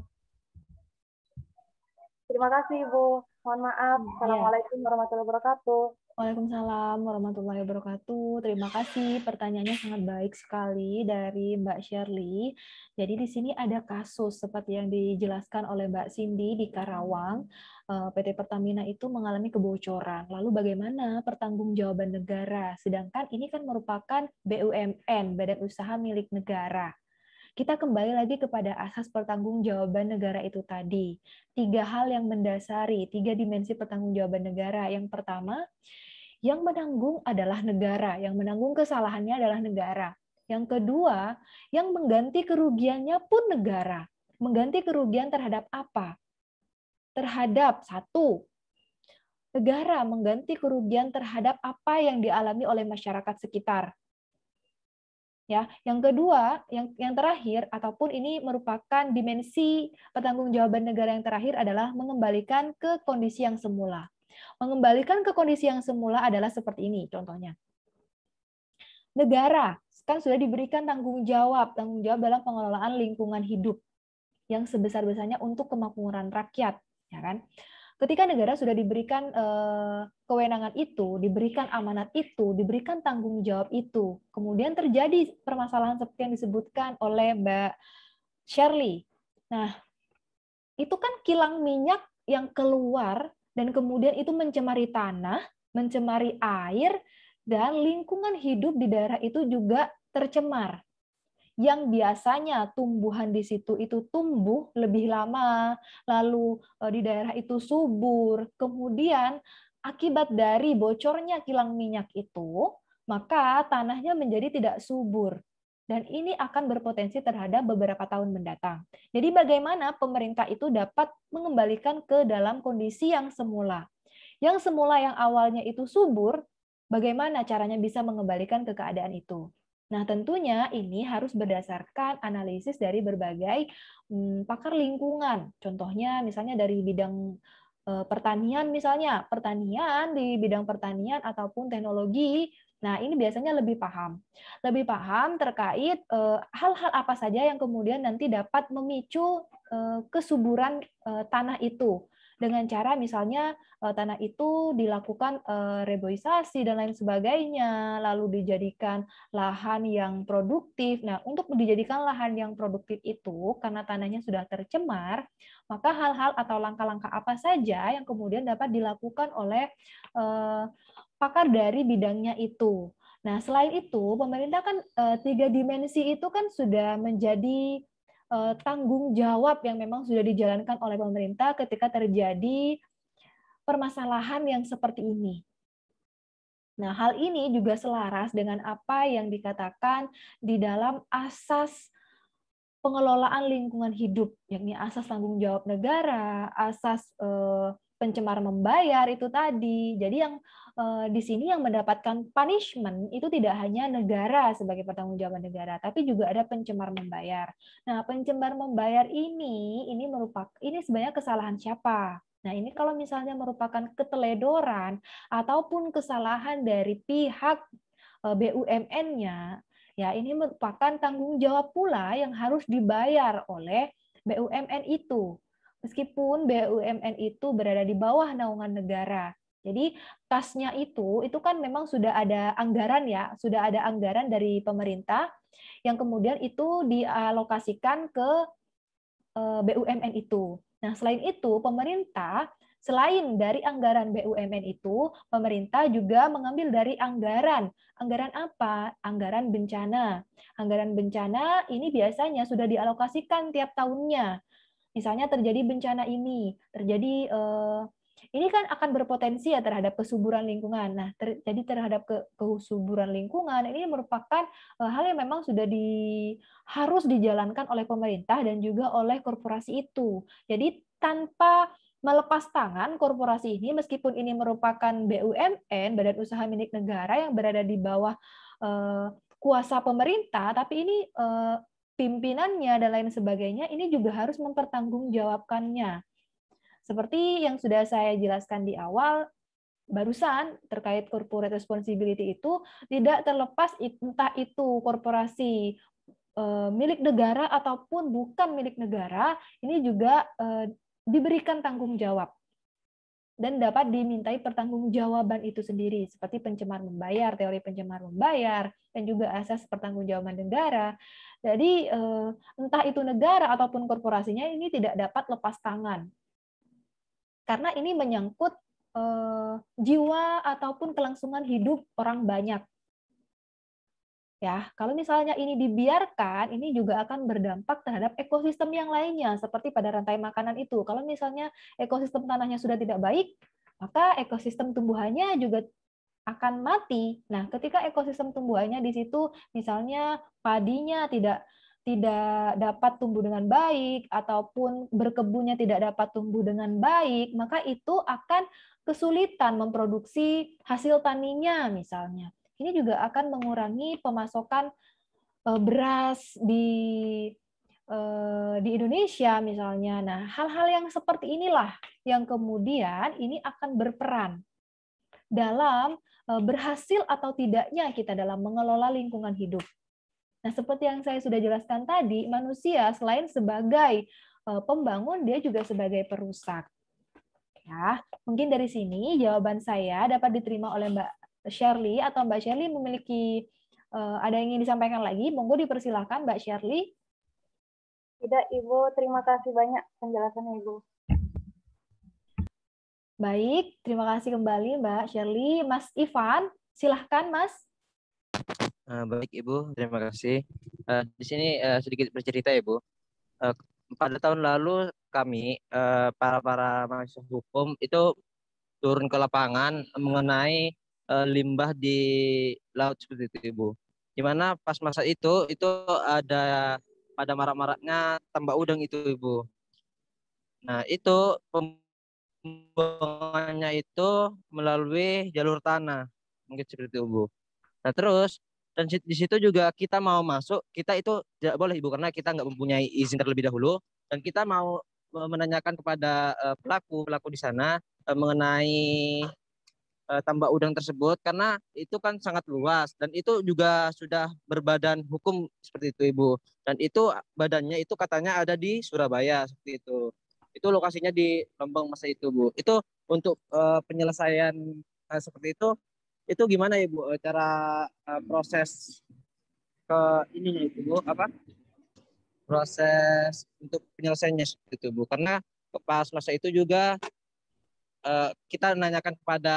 Terima kasih, Ibu. Mohon maaf. Assalamualaikum warahmatullahi wabarakatuh. Waalaikumsalam warahmatullahi wabarakatuh. Terima kasih, pertanyaannya sangat baik sekali dari Mbak Shirley. Jadi di sini ada kasus seperti yang dijelaskan oleh Mbak Cindy di Karawang. PT Pertamina itu mengalami kebocoran. Lalu bagaimana pertanggungjawaban negara? Sedangkan ini kan merupakan BUMN, badan usaha milik negara. Kita kembali lagi kepada asas pertanggungjawaban negara itu tadi. 3 hal yang mendasari, 3 dimensi pertanggungjawaban negara. Yang pertama, yang menanggung adalah negara, yang menanggung kesalahannya adalah negara. Yang kedua, yang mengganti kerugiannya pun negara. Mengganti kerugian terhadap apa? Terhadap satu, negara mengganti kerugian terhadap apa yang dialami oleh masyarakat sekitar. Ya, yang kedua, yang terakhir ataupun ini merupakan dimensi pertanggungjawaban negara yang terakhir adalah mengembalikan ke kondisi yang semula. Mengembalikan ke kondisi yang semula adalah seperti ini contohnya. Negara kan sudah diberikan tanggung jawab dalam pengelolaan lingkungan hidup yang sebesar-besarnya untuk kemakmuran rakyat, ya kan? Ketika negara sudah diberikan kewenangan itu, diberikan amanat itu, diberikan tanggung jawab itu, kemudian terjadi permasalahan seperti yang disebutkan oleh Mbak Shirley. Nah, itu kan kilang minyak yang keluar dan kemudian itu mencemari tanah, mencemari air, dan lingkungan hidup di daerah itu juga tercemar. Yang biasanya tumbuhan di situ itu tumbuh lebih lama, lalu di daerah itu subur, kemudian akibat dari bocornya kilang minyak itu, maka tanahnya menjadi tidak subur. Dan ini akan berpotensi terhadap beberapa tahun mendatang. Jadi bagaimana pemerintah itu dapat mengembalikan ke dalam kondisi yang semula. Yang semula yang awalnya itu subur, bagaimana caranya bisa mengembalikan ke keadaan itu. Nah, tentunya ini harus berdasarkan analisis dari berbagai pakar lingkungan. Contohnya misalnya dari bidang pertanian misalnya, pertanian di bidang pertanian ataupun teknologi. Nah, ini biasanya lebih paham terkait hal-hal apa saja yang kemudian nanti dapat memicu kesuburan tanah itu. dengan cara misalnya tanah itu dilakukan reboisasi dan lain sebagainya, lalu dijadikan lahan yang produktif. Nah, untuk dijadikan lahan yang produktif itu, karena tanahnya sudah tercemar, maka hal-hal atau langkah-langkah apa saja yang kemudian dapat dilakukan oleh pakar dari bidangnya itu. Nah, selain itu, pemerintah kan 3 dimensi itu kan sudah menjadi tanggung jawab yang memang sudah dijalankan oleh pemerintah ketika terjadi permasalahan yang seperti ini. Nah, hal ini juga selaras dengan apa yang dikatakan di dalam asas pengelolaan lingkungan hidup, yakni asas tanggung jawab negara, asas pencemar membayar itu tadi. Jadi yang di sini yang mendapatkan punishment itu tidak hanya negara sebagai pertanggungjawaban negara, tapi juga ada pencemar membayar. Nah, pencemar membayar ini sebenarnya kesalahan siapa? Nah, ini kalau misalnya merupakan keteledoran ataupun kesalahan dari pihak BUMN-nya, ya ini merupakan tanggung jawab pula yang harus dibayar oleh BUMN itu. Meskipun BUMN itu berada di bawah naungan negara. Jadi kasnya itu kan memang sudah ada anggaran ya, sudah ada anggaran dari pemerintah yang kemudian itu dialokasikan ke BUMN itu. Nah, selain itu pemerintah selain dari anggaran BUMN itu, pemerintah juga mengambil dari anggaran. Anggaran apa? Anggaran bencana. Anggaran bencana ini biasanya sudah dialokasikan tiap tahunnya. Misalnya terjadi bencana ini, ini kan akan berpotensi ya terhadap kesuburan lingkungan. Nah, jadi terhadap kesuburan lingkungan ini merupakan hal yang memang sudah harus dijalankan oleh pemerintah dan juga oleh korporasi itu. Jadi tanpa melepas tangan korporasi ini, meskipun ini merupakan BUMN, badan usaha milik negara yang berada di bawah kuasa pemerintah, tapi ini pimpinannya dan lain sebagainya, ini juga harus mempertanggungjawabkannya. Seperti yang sudah saya jelaskan di awal, barusan terkait corporate responsibility itu tidak terlepas entah itu korporasi milik negara ataupun bukan milik negara, ini juga diberikan tanggung jawab dan dapat dimintai pertanggungjawaban itu sendiri, seperti pencemar membayar, teori pencemar membayar, dan juga asas pertanggungjawaban negara. Jadi entah itu negara ataupun korporasinya ini tidak dapat lepas tangan, karena ini menyangkut jiwa ataupun kelangsungan hidup orang banyak. Ya, kalau misalnya ini dibiarkan, ini juga akan berdampak terhadap ekosistem yang lainnya, seperti pada rantai makanan itu. Kalau misalnya ekosistem tanahnya sudah tidak baik, maka ekosistem tumbuhannya juga akan mati. Nah, ketika ekosistem tumbuhannya di situ, misalnya padinya tidak dapat tumbuh dengan baik, ataupun berkebunnya tidak dapat tumbuh dengan baik, maka itu akan kesulitan memproduksi hasil taninya misalnya. Ini juga akan mengurangi pemasokan beras di Indonesia misalnya. Nah, hal-hal yang seperti inilah yang kemudian ini akan berperan dalam berhasil atau tidaknya kita dalam mengelola lingkungan hidup. Nah, seperti yang saya sudah jelaskan tadi, manusia selain sebagai pembangun, dia juga sebagai perusak. Ya, mungkin dari sini jawaban saya dapat diterima oleh Mbak Shirley, atau Mbak Shirley memiliki ada yang ingin disampaikan lagi, monggo dipersilahkan Mbak Shirley. Tidak, Ibu. Terima kasih banyak penjelasannya, Ibu. Baik, terima kasih kembali Mbak Shirley. Mas Ivan, silahkan Mas. Baik Ibu, terima kasih. Di sini sedikit bercerita Ibu. Pada tahun lalu kami para mahasiswa hukum itu turun ke lapangan mengenai limbah di laut seperti itu Ibu. Di mana pas masa itu ada pada marak-maraknya tambak udang itu Ibu. Nah itu pembuangannya itu melalui jalur tanah, mungkin seperti itu Ibu. Nah terus dan di situ juga kita mau masuk, kita itu tidak boleh Ibu karena kita nggak mempunyai izin terlebih dahulu, dan kita mau menanyakan kepada pelaku di sana mengenai tambak udang tersebut, karena itu kan sangat luas dan itu juga sudah berbadan hukum seperti itu Ibu, dan itu badannya itu katanya ada di Surabaya seperti itu itu lokasinya di Lembang masa itu, Bu. Itu untuk penyelesaian seperti itu gimana ya, Bu? Cara proses ke ininya itu, Bu, apa? Proses untuk penyelesaiannya seperti itu, Bu. Karena pas masa itu juga kita nanyakan kepada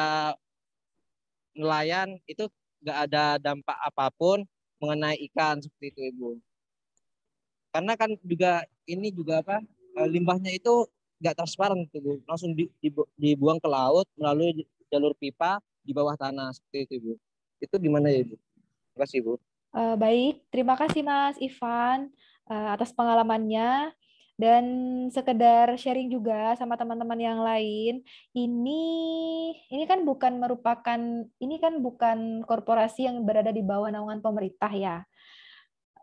nelayan itu nggak ada dampak apapun mengenai ikan seperti itu, Ibu. Karena kan juga ini juga apa limbahnya itu nggak transparan gitu, Bu. Langsung dibuang ke laut melalui jalur pipa di bawah tanah seperti itu, Ibu. Itu gimana ya, Ibu? Terima kasih, Bu. Baik, terima kasih Mas Ivan atas pengalamannya dan sekedar sharing juga sama teman-teman yang lain. Ini kan bukan korporasi yang berada di bawah naungan pemerintah ya.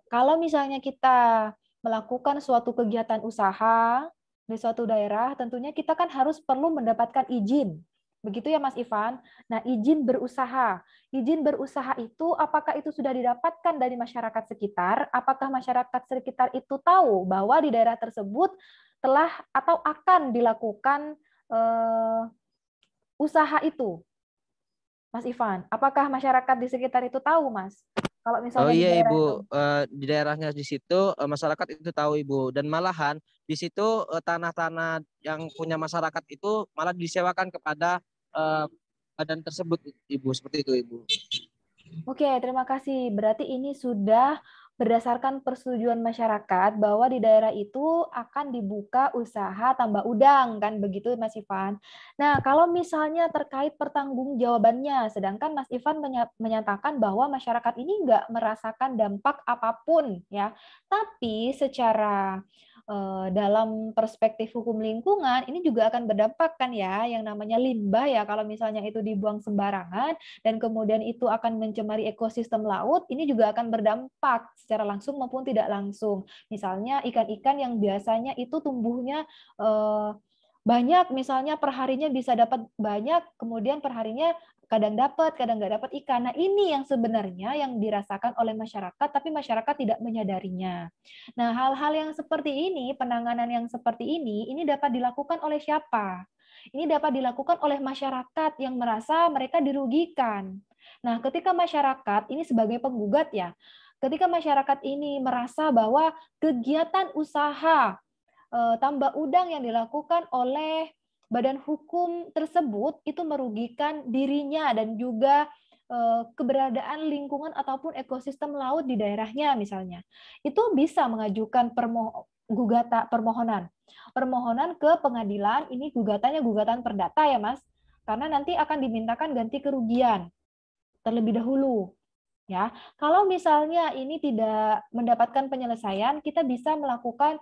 Kalau misalnya kita melakukan suatu kegiatan usaha di suatu daerah, tentunya kita kan harus perlu mendapatkan izin. Begitu ya Mas Ivan. Nah, izin berusaha. Izin berusaha itu apakah itu sudah didapatkan dari masyarakat sekitar? Apakah masyarakat sekitar itu tahu bahwa di daerah tersebut telah atau akan dilakukan usaha itu? Mas Ivan, apakah masyarakat di sekitar itu tahu, Mas? Kalau Oh misalnya di iya, daerah itu. Ibu, di daerahnya di situ masyarakat itu tahu, Ibu, dan malahan di situ tanah-tanah yang punya masyarakat itu malah disewakan kepada badan tersebut, Ibu, seperti itu, Ibu. Oke, terima kasih. Berarti ini sudah berdasarkan persetujuan masyarakat bahwa di daerah itu akan dibuka usaha tambak udang, kan begitu Mas Ivan. Nah, kalau misalnya terkait pertanggungjawabannya, sedangkan Mas Ivan menyatakan bahwa masyarakat ini nggak merasakan dampak apapun, ya. Tapi secara dalam perspektif hukum lingkungan, ini juga akan berdampak kan ya, yang namanya limbah ya, kalau misalnya itu dibuang sembarangan, dan kemudian itu akan mencemari ekosistem laut, ini juga akan berdampak secara langsung maupun tidak langsung. Misalnya ikan-ikan yang biasanya itu tumbuhnya banyak, misalnya perharinya bisa dapat banyak, kemudian perharinya kadang dapat, kadang nggak dapat ikan. Nah, ini yang sebenarnya yang dirasakan oleh masyarakat, tapi masyarakat tidak menyadarinya. Nah, hal-hal yang seperti ini, penanganan yang seperti ini dapat dilakukan oleh siapa? Ini dapat dilakukan oleh masyarakat yang merasa mereka dirugikan. Nah, ketika masyarakat ini sebagai penggugat ya, ketika masyarakat ini merasa bahwa kegiatan usaha tambak udang yang dilakukan oleh badan hukum tersebut itu merugikan dirinya dan juga keberadaan lingkungan ataupun ekosistem laut di daerahnya misalnya, itu bisa mengajukan permohonan ke pengadilan. Ini gugatannya gugatan perdata ya Mas, karena nanti akan dimintakan ganti kerugian terlebih dahulu. Ya, kalau misalnya ini tidak mendapatkan penyelesaian, kita bisa melakukan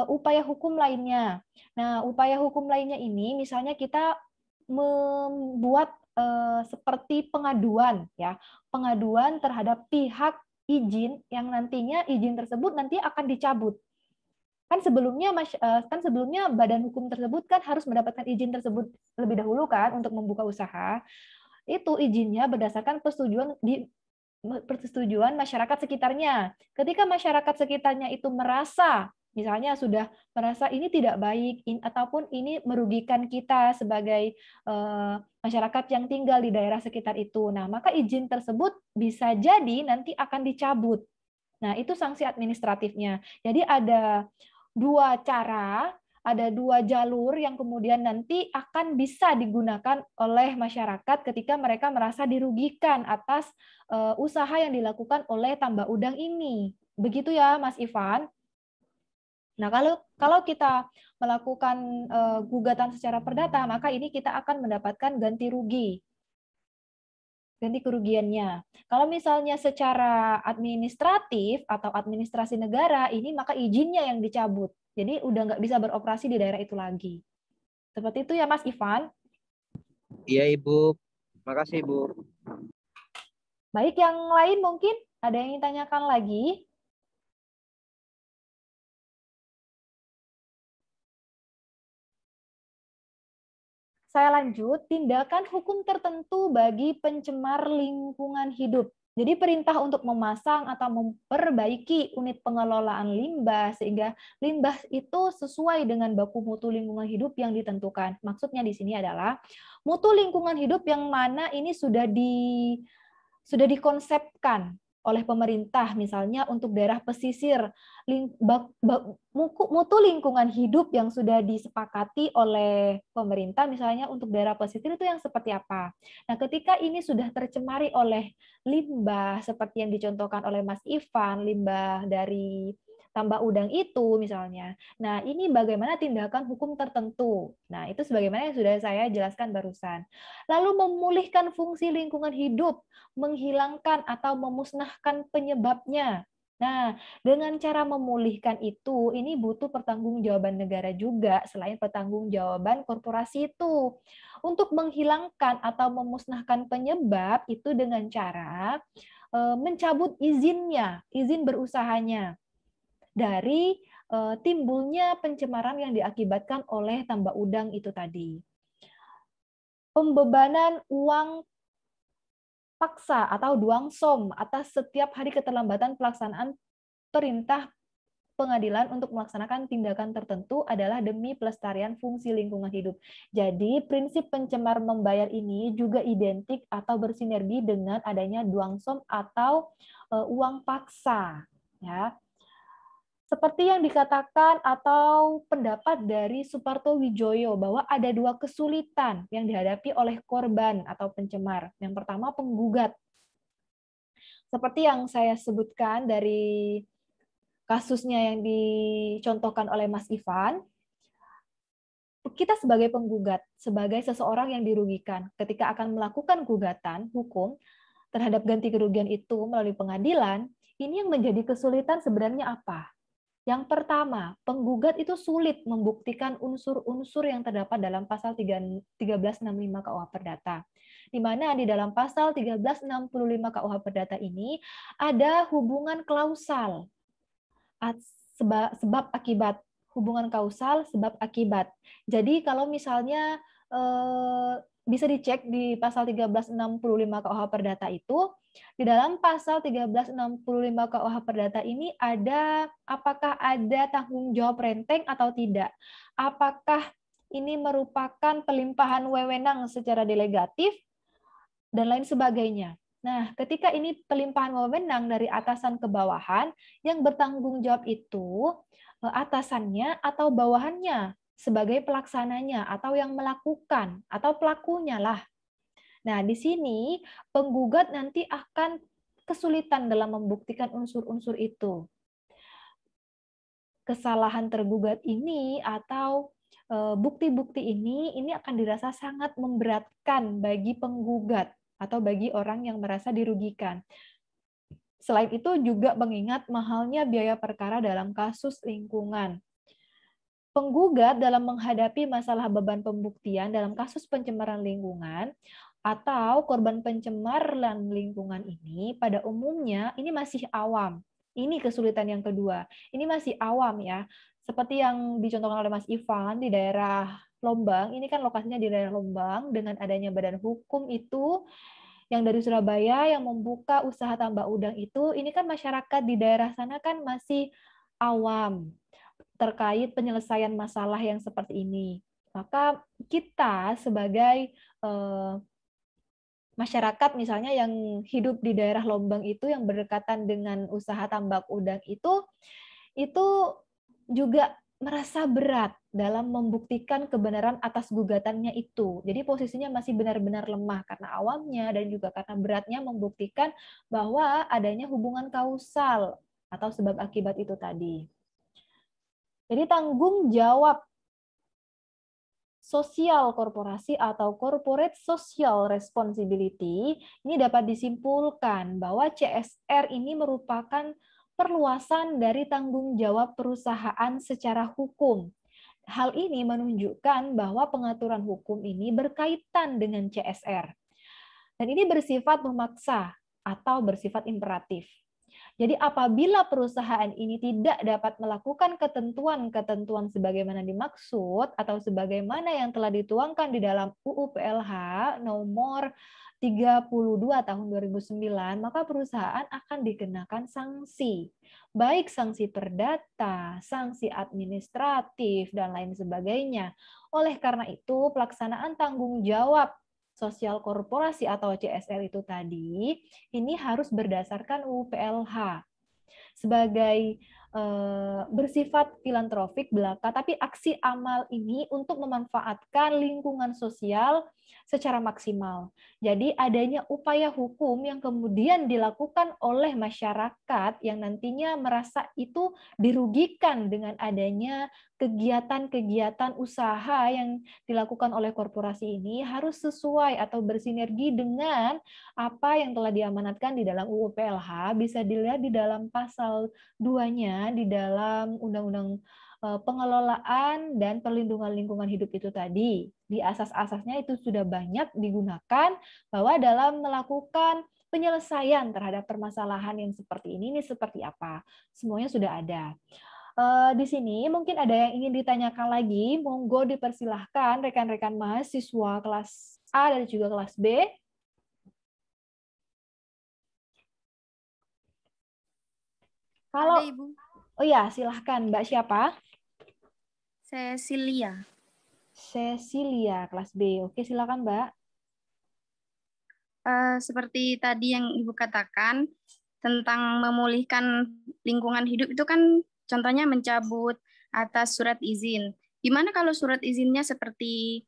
upaya hukum lainnya. Nah, upaya hukum lainnya ini misalnya kita membuat seperti pengaduan ya, pengaduan terhadap pihak izin yang nantinya izin tersebut nanti akan dicabut. Kan sebelumnya badan hukum tersebut kan harus mendapatkan izin tersebut lebih dahulu kan untuk membuka usaha. Itu izinnya berdasarkan persetujuan masyarakat sekitarnya. Ketika masyarakat sekitarnya itu merasa, misalnya sudah merasa ini tidak baik, ataupun ini merugikan kita sebagai masyarakat yang tinggal di daerah sekitar itu, nah maka izin tersebut bisa jadi nanti akan dicabut. Nah itu sanksi administratifnya. Jadi ada dua cara, ada dua jalur yang kemudian nanti akan bisa digunakan oleh masyarakat ketika mereka merasa dirugikan atas usaha yang dilakukan oleh tambak udang ini. Begitu ya, Mas Ivan. Nah, kalau kita melakukan gugatan secara perdata, maka ini kita akan mendapatkan ganti rugi. Ganti kerugiannya. Kalau misalnya secara administratif atau administrasi negara, ini maka izinnya yang dicabut. Jadi udah nggak bisa beroperasi di daerah itu lagi. Seperti itu ya Mas Ivan. Iya, Ibu. Makasih, Ibu. Baik, yang lain mungkin ada yang ingin tanyakan lagi? Saya lanjut, tindakan hukum tertentu bagi pencemar lingkungan hidup. Jadi perintah untuk memasang atau memperbaiki unit pengelolaan limbah sehingga limbah itu sesuai dengan baku mutu lingkungan hidup yang ditentukan. Maksudnya di sini adalah mutu lingkungan hidup yang mana ini sudah dikonsepkan oleh pemerintah, misalnya untuk daerah pesisir, mutu lingkungan hidup yang sudah disepakati oleh pemerintah, misalnya untuk daerah pesisir itu yang seperti apa. Nah, ketika ini sudah tercemari oleh limbah, seperti yang dicontohkan oleh Mas Ivan, limbah dari tambak udang itu misalnya. Nah, ini bagaimana tindakan hukum tertentu. Nah, itu sebagaimana yang sudah saya jelaskan barusan. Lalu memulihkan fungsi lingkungan hidup, menghilangkan atau memusnahkan penyebabnya. Nah, dengan cara memulihkan itu, ini butuh pertanggungjawaban negara juga selain pertanggungjawaban korporasi itu. Untuk menghilangkan atau memusnahkan penyebab itu dengan cara mencabut izinnya, izin berusahanya dari timbulnya pencemaran yang diakibatkan oleh tambak udang itu tadi. Pembebanan uang paksa atau duangsom atas setiap hari keterlambatan pelaksanaan perintah pengadilan untuk melaksanakan tindakan tertentu adalah demi pelestarian fungsi lingkungan hidup. Jadi prinsip pencemar membayar ini juga identik atau bersinergi dengan adanya duangsom atau uang paksa, ya. Seperti yang dikatakan atau pendapat dari Suparto Wijoyo bahwa ada dua kesulitan yang dihadapi oleh korban atau pencemar. Yang pertama penggugat. Seperti yang saya sebutkan dari kasusnya yang dicontohkan oleh Mas Ivan, kita sebagai penggugat, sebagai seseorang yang dirugikan, ketika akan melakukan gugatan hukum terhadap ganti kerugian itu melalui pengadilan, ini yang menjadi kesulitan sebenarnya apa? Yang pertama, penggugat itu sulit membuktikan unsur-unsur yang terdapat dalam pasal 1365 KUH Perdata. Di mana di dalam pasal 1365 KUH Perdata ini ada hubungan klausal sebab akibat, hubungan kausal sebab akibat. Jadi kalau misalnya bisa dicek di pasal 1365 KUH Perdata itu, di dalam pasal 1365 KUH Perdata ini apakah ada tanggung jawab renteng atau tidak? Apakah ini merupakan pelimpahan wewenang secara delegatif dan lain sebagainya. Nah, ketika ini pelimpahan wewenang dari atasan ke bawahan, yang bertanggung jawab itu atasannya atau bawahannya sebagai pelaksananya atau yang melakukan atau pelakunya lah. Nah, di sini penggugat nanti akan kesulitan dalam membuktikan unsur-unsur itu. Kesalahan tergugat ini atau bukti-bukti ini akan dirasa sangat memberatkan bagi penggugat atau bagi orang yang merasa dirugikan. Selain itu juga mengingat mahalnya biaya perkara dalam kasus lingkungan. Penggugat dalam menghadapi masalah beban pembuktian dalam kasus pencemaran lingkungan atau korban pencemaran lingkungan ini pada umumnya ini masih awam. Ini kesulitan yang kedua. Ini masih awam ya. Seperti yang dicontohkan oleh Mas Ivan di daerah Lombang, ini kan lokasinya di daerah Lombang, dengan adanya badan hukum itu yang dari Surabaya yang membuka usaha tambak udang itu, ini kan masyarakat di daerah sana kan masih awam terkait penyelesaian masalah yang seperti ini. Maka kita sebagai masyarakat misalnya yang hidup di daerah Lombang itu yang berdekatan dengan usaha tambak udang itu juga merasa berat dalam membuktikan kebenaran atas gugatannya itu. Jadi posisinya masih benar-benar lemah karena awamnya dan juga karena beratnya membuktikan bahwa adanya hubungan kausal atau sebab akibat itu tadi. Jadi tanggung jawab sosial korporasi atau corporate social responsibility ini dapat disimpulkan bahwa CSR ini merupakan perluasan dari tanggung jawab perusahaan secara hukum. Hal ini menunjukkan bahwa pengaturan hukum ini berkaitan dengan CSR. Dan ini bersifat memaksa atau bersifat imperatif. Jadi apabila perusahaan ini tidak dapat melakukan ketentuan-ketentuan sebagaimana dimaksud atau sebagaimana yang telah dituangkan di dalam UU PLH nomor 32 tahun 2009, maka perusahaan akan dikenakan sanksi. Baik sanksi perdata, sanksi administratif, dan lain sebagainya. Oleh karena itu, pelaksanaan tanggung jawab sosial korporasi atau CSR itu tadi, ini harus berdasarkan UU PLH. Sebagai bersifat filantropik belaka, tapi aksi amal ini untuk memanfaatkan lingkungan sosial secara maksimal. Jadi adanya upaya hukum yang kemudian dilakukan oleh masyarakat yang nantinya merasa itu dirugikan dengan adanya kegiatan-kegiatan usaha yang dilakukan oleh korporasi ini harus sesuai atau bersinergi dengan apa yang telah diamanatkan di dalam UU PLH. Bisa dilihat di dalam pasal 2-nya di dalam Undang-Undang Pengelolaan dan Perlindungan Lingkungan Hidup itu tadi. Di asas-asasnya itu sudah banyak digunakan bahwa dalam melakukan penyelesaian terhadap permasalahan yang seperti ini seperti apa. Semuanya sudah ada. Di sini mungkin ada yang ingin ditanyakan lagi, monggo dipersilahkan rekan-rekan mahasiswa kelas A dan juga kelas B. Kalau Ada, Ibu. Oh ya, silahkan. Mbak siapa? Cecilia. Cecilia, kelas B. Oke, silakan Mbak. Seperti tadi yang Ibu katakan tentang memulihkan lingkungan hidup itu kan contohnya mencabut atas surat izin. Gimana kalau surat izinnya seperti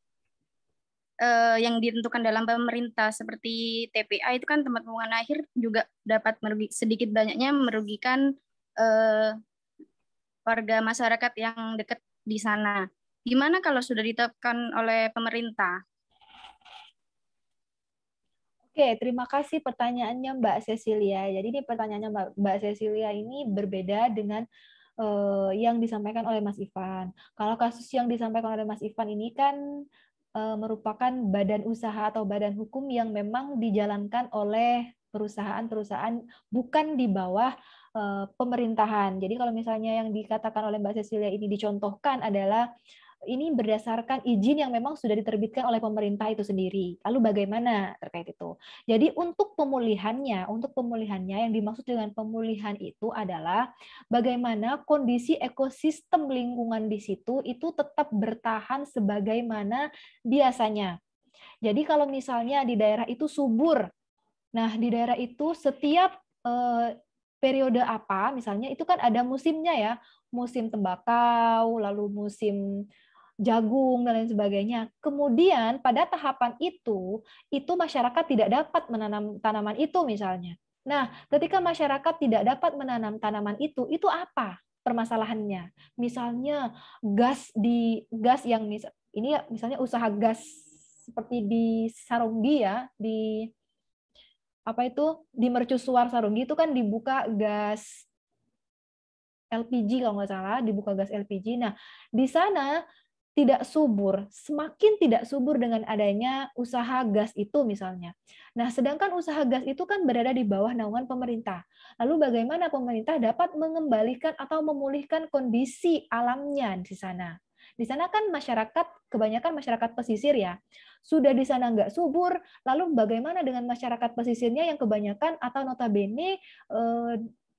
yang ditentukan dalam pemerintah seperti TPA itu kan tempat pembuangan akhir juga dapat sedikit banyaknya merugikan warga masyarakat yang dekat di sana. Gimana kalau sudah ditetapkan oleh pemerintah? Oke, terima kasih pertanyaannya Mbak Cecilia. Jadi ini pertanyaannya Mbak Cecilia ini berbeda dengan yang disampaikan oleh Mas Ivan. Kalau kasus yang disampaikan oleh Mas Ivan ini kan merupakan badan usaha atau badan hukum yang memang dijalankan oleh perusahaan-perusahaan bukan di bawah pemerintahan. Jadi kalau misalnya yang dikatakan oleh Mbak Cecilia ini dicontohkan adalah ini berdasarkan izin yang memang sudah diterbitkan oleh pemerintah itu sendiri. Lalu bagaimana terkait itu? Jadi untuk pemulihannya yang dimaksud dengan pemulihan itu adalah bagaimana kondisi ekosistem lingkungan di situ itu tetap bertahan sebagaimana biasanya. Jadi kalau misalnya di daerah itu subur, nah di daerah itu setiap periode apa, misalnya itu kan ada musimnya ya, musim tembakau, lalu musim jagung dan lain sebagainya. Kemudian pada tahapan itu masyarakat tidak dapat menanam tanaman itu misalnya. Nah, ketika masyarakat tidak dapat menanam tanaman itu apa permasalahannya? Misalnya gas yang ini misalnya usaha gas seperti di Sarunggi ya, di Mercusuar Sarunggi itu kan dibuka gas LPG kalau nggak salah, dibuka gas LPG. Nah, di sana tidak subur, semakin tidak subur dengan adanya usaha gas itu misalnya. Nah, sedangkan usaha gas itu kan berada di bawah naungan pemerintah. Lalu bagaimana pemerintah dapat mengembalikan atau memulihkan kondisi alamnya di sana? Di sana kan kebanyakan masyarakat pesisir ya, sudah di sana nggak subur, lalu bagaimana dengan masyarakat pesisirnya yang kebanyakan atau notabene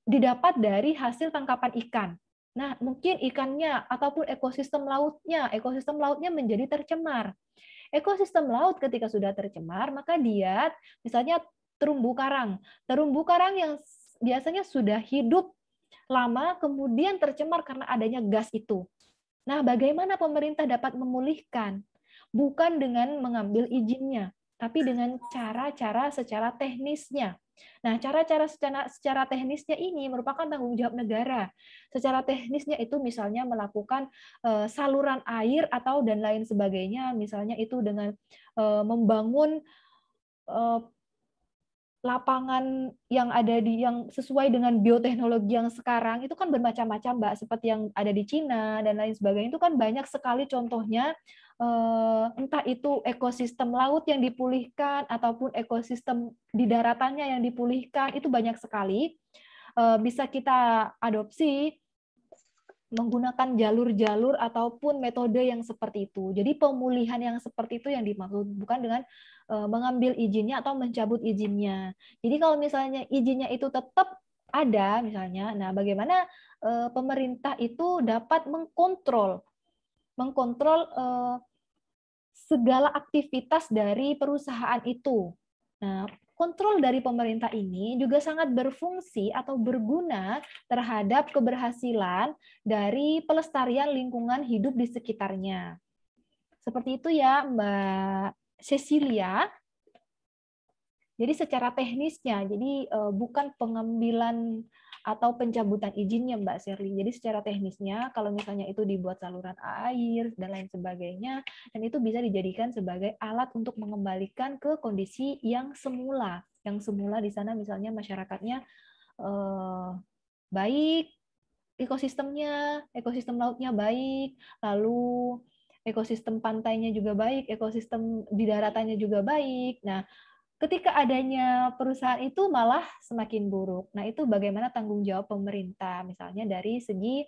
didapat dari hasil tangkapan ikan. Nah, mungkin ikannya ataupun ekosistem lautnya menjadi tercemar. Ekosistem laut ketika sudah tercemar, maka dia misalnya terumbu karang yang biasanya sudah hidup lama kemudian tercemar karena adanya gas itu. Nah, bagaimana pemerintah dapat memulihkan? Bukan dengan mengambil izinnya, tapi dengan cara-cara secara teknisnya. Nah, cara-cara secara teknisnya ini merupakan tanggung jawab negara. Secara teknisnya itu misalnya melakukan saluran air atau dan lain sebagainya, misalnya itu dengan membangun lapangan yang sesuai dengan bioteknologi yang sekarang itu kan bermacam-macam, Mbak, seperti yang ada di Cina dan lain sebagainya. Itu kan banyak sekali contohnya, entah itu ekosistem laut yang dipulihkan ataupun ekosistem di daratannya yang dipulihkan, itu banyak sekali. bisa kita adopsi menggunakan jalur-jalur ataupun metode yang seperti itu. Jadi pemulihan yang seperti itu yang dimaksud, bukan dengan mengambil izinnya atau mencabut izinnya. Jadi kalau misalnya izinnya itu tetap ada misalnya, nah bagaimana pemerintah itu dapat mengkontrol segala aktivitas dari perusahaan itu. Nah, kontrol dari pemerintah ini juga sangat berfungsi atau berguna terhadap keberhasilan dari pelestarian lingkungan hidup di sekitarnya. Seperti itu ya, Mbak Cecilia. Jadi secara teknisnya, jadi bukan pengambilan atau pencabutan izinnya Mbak Shirley. Jadi secara teknisnya, kalau misalnya itu dibuat saluran air dan lain sebagainya, dan itu bisa dijadikan sebagai alat untuk mengembalikan ke kondisi yang semula. Yang semula di sana misalnya masyarakatnya baik, ekosistem lautnya baik, lalu ekosistem pantainya juga baik, ekosistem di daratannya juga baik. Nah, ketika adanya perusahaan itu malah semakin buruk. Nah, itu bagaimana tanggung jawab pemerintah, misalnya dari segi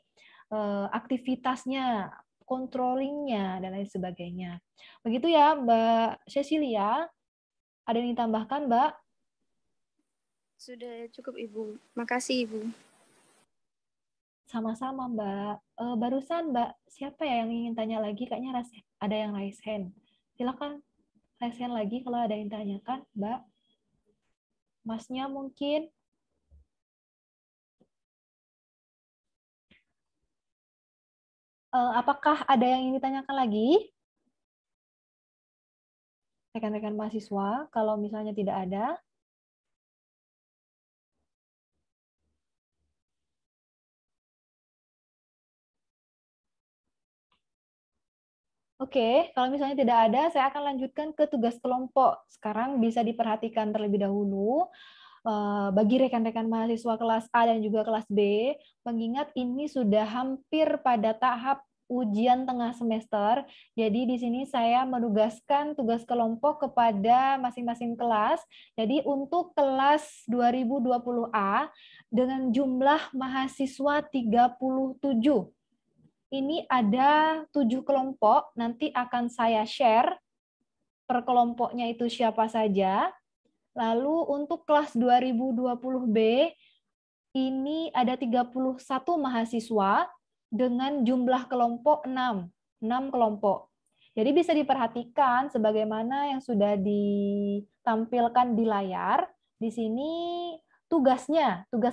aktivitasnya, controllingnya, dan lain sebagainya. Begitu ya, Mbak Cecilia. Ada yang ditambahkan, Mbak? Sudah cukup, Ibu. Makasih, Ibu. Sama-sama, Mbak. Barusan, Mbak, siapa ya yang ingin tanya lagi? Kayaknya ada yang raise hand. Silakan. Raise lagi kalau ada yang tanyakan, Mbak. Masnya mungkin. Apakah ada yang ingin ditanyakan lagi? Rekan-rekan mahasiswa, kalau misalnya tidak ada. Oke, kalau misalnya tidak ada, saya akan lanjutkan ke tugas kelompok. Sekarang bisa diperhatikan terlebih dahulu bagi rekan-rekan mahasiswa kelas A dan juga kelas B, mengingat ini sudah hampir pada tahap ujian tengah semester. Jadi di sini saya menugaskan tugas kelompok kepada masing-masing kelas. Jadi untuk kelas 2020A dengan jumlah mahasiswa 37. Ini ada 7 kelompok, nanti akan saya share per kelompoknya itu siapa saja. Lalu untuk kelas 2020B, ini ada 31 mahasiswa dengan jumlah kelompok 6 kelompok. Jadi bisa diperhatikan sebagaimana yang sudah ditampilkan di layar. Di sini tugas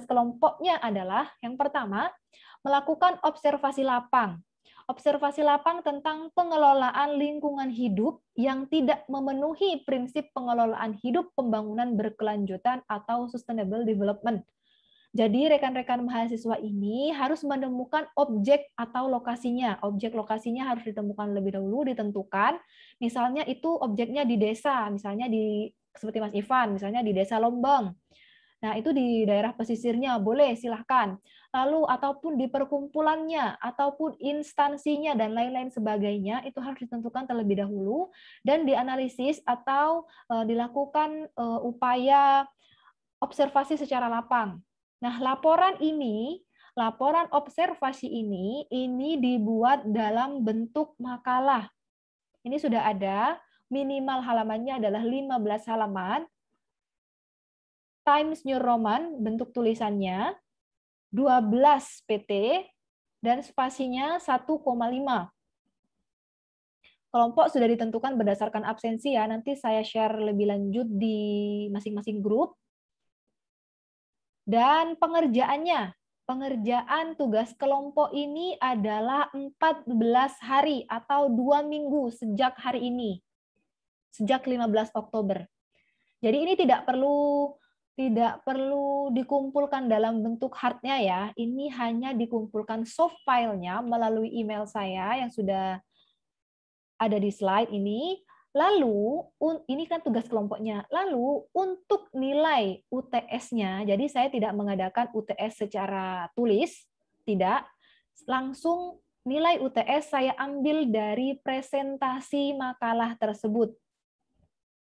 kelompoknya adalah yang pertama, melakukan observasi lapang. Observasi lapang tentang pengelolaan lingkungan hidup yang tidak memenuhi prinsip pengelolaan hidup pembangunan berkelanjutan atau sustainable development. Jadi rekan-rekan mahasiswa ini harus menemukan objek atau lokasinya. Objek lokasinya harus ditemukan lebih dahulu, ditentukan. Misalnya itu objeknya di desa, misalnya seperti Mas Ivan, misalnya di Desa Lombang. Nah, itu di daerah pesisirnya, boleh, silahkan. Lalu, ataupun di perkumpulannya, ataupun instansinya, dan lain-lain sebagainya, itu harus ditentukan terlebih dahulu, dan dianalisis atau dilakukan upaya observasi secara lapang. Nah, laporan observasi ini dibuat dalam bentuk makalah. Ini sudah ada, minimal halamannya adalah 15 halaman, Times New Roman bentuk tulisannya, 12 PT, dan spasinya 1,5. Kelompok sudah ditentukan berdasarkan absensi ya, nanti saya share lebih lanjut di masing-masing grup. Dan pengerjaan tugas kelompok ini adalah 14 hari atau 2 minggu sejak hari ini, sejak 15 Oktober. Jadi ini tidak perlu dikumpulkan dalam bentuk hardnya ya, ini hanya dikumpulkan soft file-nya melalui email saya yang sudah ada di slide ini. Lalu, ini kan tugas kelompoknya. Lalu, untuk nilai UTS-nya, jadi saya tidak mengadakan UTS secara tulis, tidak. Langsung nilai UTS saya ambil dari presentasi makalah tersebut.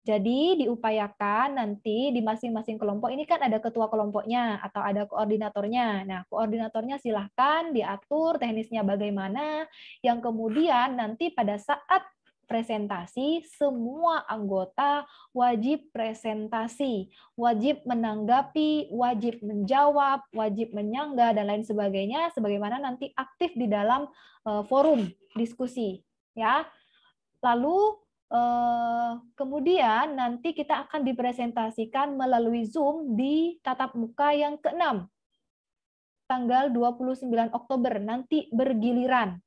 Jadi diupayakan nanti di masing-masing kelompok ini kan ada ketua kelompoknya atau ada koordinatornya. Nah, koordinatornya silahkan diatur teknisnya bagaimana, yang kemudian nanti pada saat presentasi semua anggota wajib presentasi, wajib menanggapi, wajib menjawab, wajib menyanggah dan lain sebagainya sebagaimana nanti aktif di dalam forum diskusi, ya. Lalu kemudian nanti kita akan dipresentasikan melalui Zoom di tatap muka yang ke-6, tanggal 29 Oktober, nanti bergiliran.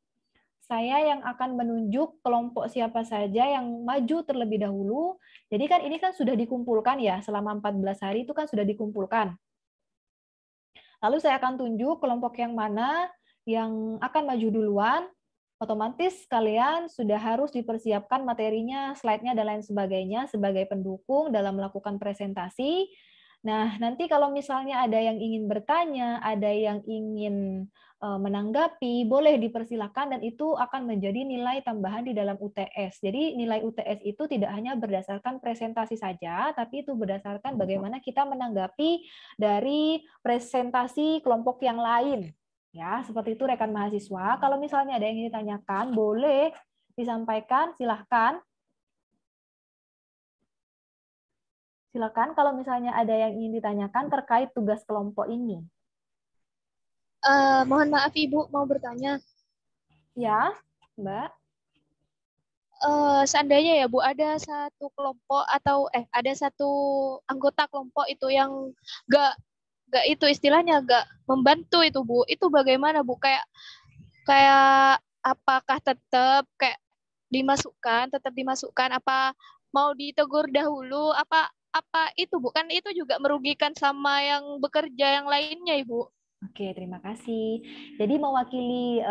Saya yang akan menunjuk kelompok siapa saja yang maju terlebih dahulu. Jadi kan ini kan sudah dikumpulkan ya, selama 14 hari itu kan sudah dikumpulkan. Lalu saya akan tunjuk kelompok yang mana yang akan maju duluan. Otomatis kalian sudah harus dipersiapkan materinya, slide-nya, dan lain sebagainya sebagai pendukung dalam melakukan presentasi. Nah, nanti kalau misalnya ada yang ingin bertanya, ada yang ingin menanggapi, boleh dipersilakan dan itu akan menjadi nilai tambahan di dalam UTS. Jadi nilai UTS itu tidak hanya berdasarkan presentasi saja, tapi itu berdasarkan bagaimana kita menanggapi dari presentasi kelompok yang lain. Ya, seperti itu rekan mahasiswa. Kalau misalnya ada yang ingin ditanyakan, boleh disampaikan, silahkan. Silakan kalau misalnya ada yang ingin ditanyakan terkait tugas kelompok ini. Mohon maaf Ibu, mau bertanya. Ya, Mbak. Seandainya ya Bu, ada satu kelompok atau ada satu anggota kelompok itu yang nggak itu istilahnya nggak membantu itu Bu, itu bagaimana Bu? Kayak apakah tetap kayak tetap dimasukkan, apa mau ditegur dahulu, apa itu Bu? Kan itu juga merugikan sama yang bekerja yang lainnya Ibu. Oke, terima kasih. Jadi mewakili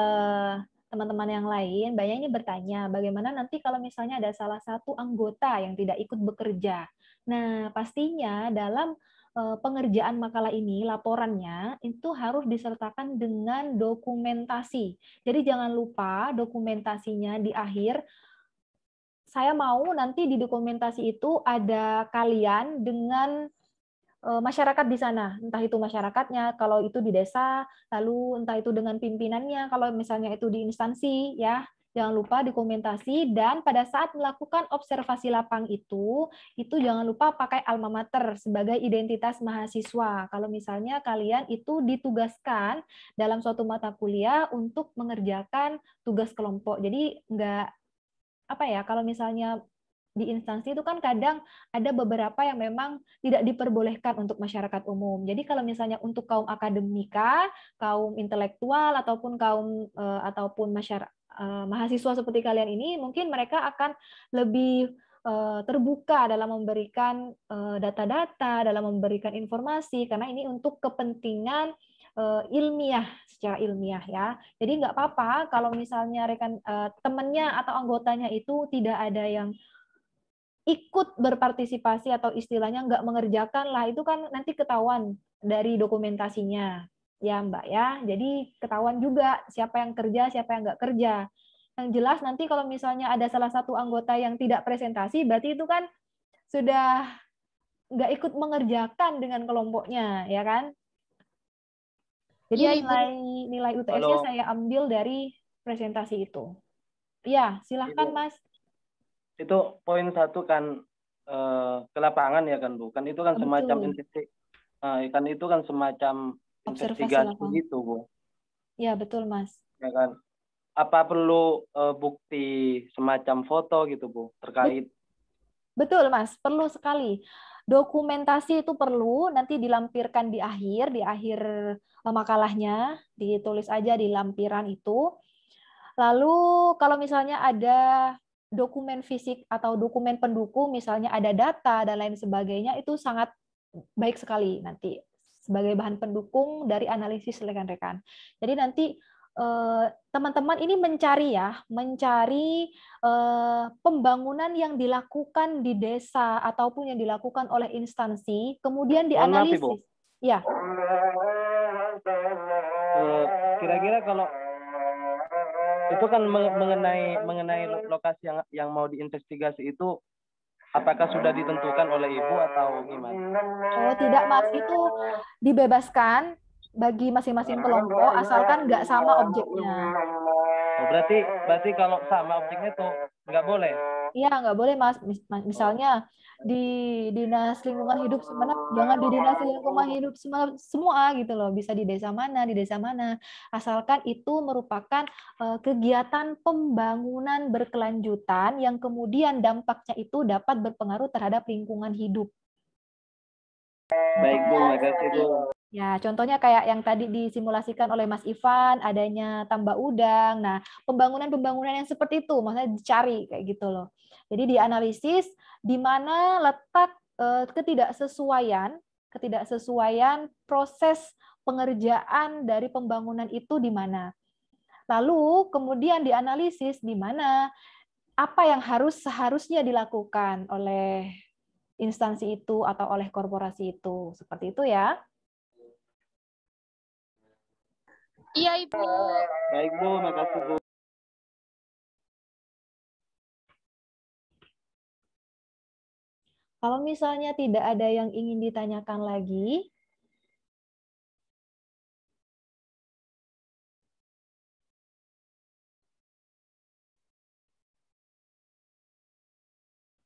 teman-teman yang lain, Mbaknya ini bertanya, bagaimana nanti kalau misalnya ada salah satu anggota yang tidak ikut bekerja. Nah, pastinya dalam pengerjaan makalah ini, laporannya itu harus disertakan dengan dokumentasi. Jadi jangan lupa dokumentasinya di akhir. Saya mau nanti di dokumentasi itu ada kalian dengan masyarakat di sana, entah itu masyarakatnya, kalau itu di desa, lalu entah itu dengan pimpinannya, kalau misalnya itu di instansi, ya, jangan lupa dokumentasi, dan pada saat melakukan observasi lapang itu jangan lupa pakai alma mater sebagai identitas mahasiswa. Kalau misalnya kalian itu ditugaskan dalam suatu mata kuliah untuk mengerjakan tugas kelompok, jadi kalau misalnya di instansi itu kan kadang ada beberapa yang memang tidak diperbolehkan untuk masyarakat umum. Jadi kalau misalnya untuk kaum akademika, kaum intelektual ataupun mahasiswa seperti kalian ini, mungkin mereka akan lebih terbuka dalam memberikan data-data, dalam memberikan informasi, karena ini untuk kepentingan ilmiah, secara ilmiah ya. Jadi nggak apa-apa kalau misalnya rekan temannya atau anggotanya itu tidak ada yang ikut berpartisipasi atau istilahnya nggak mengerjakan lah, itu kan nanti ketahuan dari dokumentasinya ya Mbak ya. Jadi ketahuan juga siapa yang kerja, siapa yang nggak kerja. Yang jelas nanti kalau misalnya ada salah satu anggota yang tidak presentasi, berarti itu kan sudah nggak ikut mengerjakan dengan kelompoknya, ya kan? Jadi Ya, nilai UTS-nya saya ambil dari presentasi itu. Ya, silahkan Mas. Itu poin 1 kan ke lapangan ya kan Bu, kan itu kan semacam investigasi gitu Bu. Ya betul Mas. Ya kan, apa perlu bukti semacam foto gitu Bu terkait? Betul Mas, perlu sekali. Dokumentasi itu perlu nanti dilampirkan di akhir makalahnya, ditulis aja di lampiran itu. Lalu kalau misalnya ada dokumen fisik atau dokumen pendukung, misalnya ada data dan lain sebagainya, itu sangat baik sekali nanti sebagai bahan pendukung dari analisis rekan-rekan. Jadi nanti teman-teman ini mencari pembangunan yang dilakukan di desa ataupun yang dilakukan oleh instansi, kemudian dianalisis. Ya. Kira-kira kalau itu kan mengenai lokasi yang mau diinvestigasi itu apakah sudah ditentukan oleh Ibu atau gimana? Oh tidak Mas, itu dibebaskan bagi masing-masing kelompok asalkan nggak sama objeknya. Oh, berarti kalau sama objeknya tuh nggak boleh? Iya, nggak boleh Mas. Misalnya di dinas lingkungan hidup sebenarnya jangan di dinas lingkungan hidup semua gitu loh. Bisa di desa mana, asalkan itu merupakan kegiatan pembangunan berkelanjutan yang kemudian dampaknya itu dapat berpengaruh terhadap lingkungan hidup. Baik Bu, makasih Bu. Ya, contohnya kayak yang tadi disimulasikan oleh Mas Ivan, adanya tambak udang. Nah, pembangunan-pembangunan yang seperti itu, maksudnya dicari kayak gitu loh. Jadi dianalisis di mana letak ketidaksesuaian proses pengerjaan dari pembangunan itu di mana. Lalu kemudian dianalisis di mana apa yang seharusnya dilakukan oleh instansi itu atau oleh korporasi itu. Seperti itu ya. Iya, Ibu. Baik Bu, makasih Bu. Kalau misalnya tidak ada yang ingin ditanyakan lagi,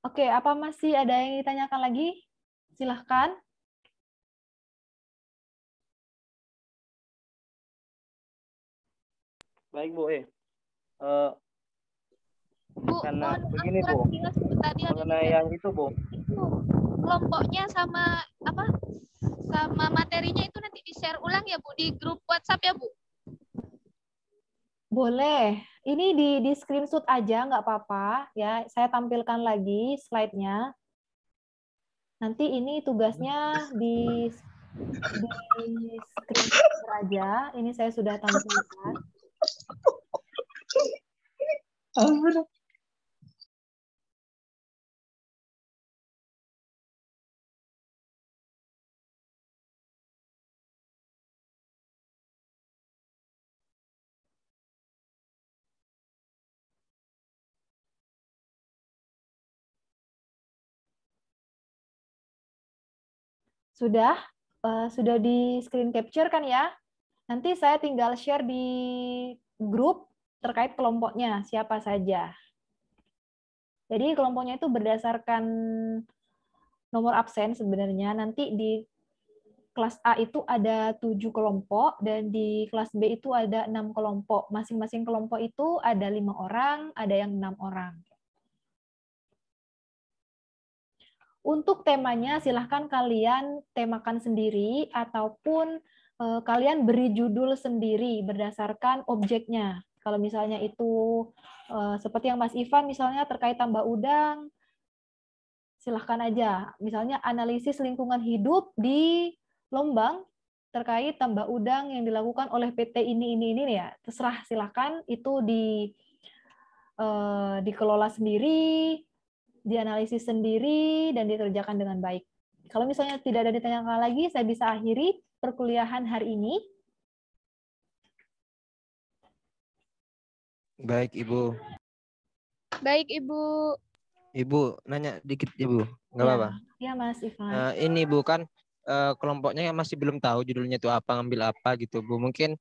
oke, apa masih ada yang ditanyakan lagi? Silahkan. Baik Bu, Bu, karena mohon begini Bu, kurang jelas Bu, tadi ada mengenai yang itu Bu. itu kelompoknya sama apa? Sama materinya itu nanti di-share ulang ya Bu di grup WhatsApp ya Bu. Boleh. Ini di screenshot aja, nggak apa-apa. Ya, saya tampilkan lagi slide-nya. Nanti ini tugasnya di screenshot aja. Ini saya sudah tampilkan. Sudah di screen capture kan ya? Nanti saya tinggal share di grup terkait kelompoknya, siapa saja. Jadi kelompoknya itu berdasarkan nomor absen sebenarnya. Nanti di kelas A itu ada 7 kelompok, dan di kelas B itu ada 6 kelompok. Masing-masing kelompok itu ada 5 orang, ada yang 6 orang. Untuk temanya, silahkan kalian temakan sendiri, ataupun kalian beri judul sendiri berdasarkan objeknya. Kalau misalnya itu seperti yang Mas Ivan, misalnya terkait tambak udang, silahkan aja. Misalnya analisis lingkungan hidup di Lombang terkait tambak udang yang dilakukan oleh PT ini ya. Terserah, silahkan itu dikelola sendiri, dianalisis sendiri, dan dikerjakan dengan baik. Kalau misalnya tidak ada ditanyakan lagi, saya bisa akhiri perkuliahan hari ini. Baik, Ibu. Baik, Ibu. Ibu, nanya dikit, Ibu. Nggak apa-apa. Ya, Mas Ivan. Ini, Bu, kan kelompoknya masih belum tahu judulnya itu apa, ngambil apa gitu, Bu. Mungkin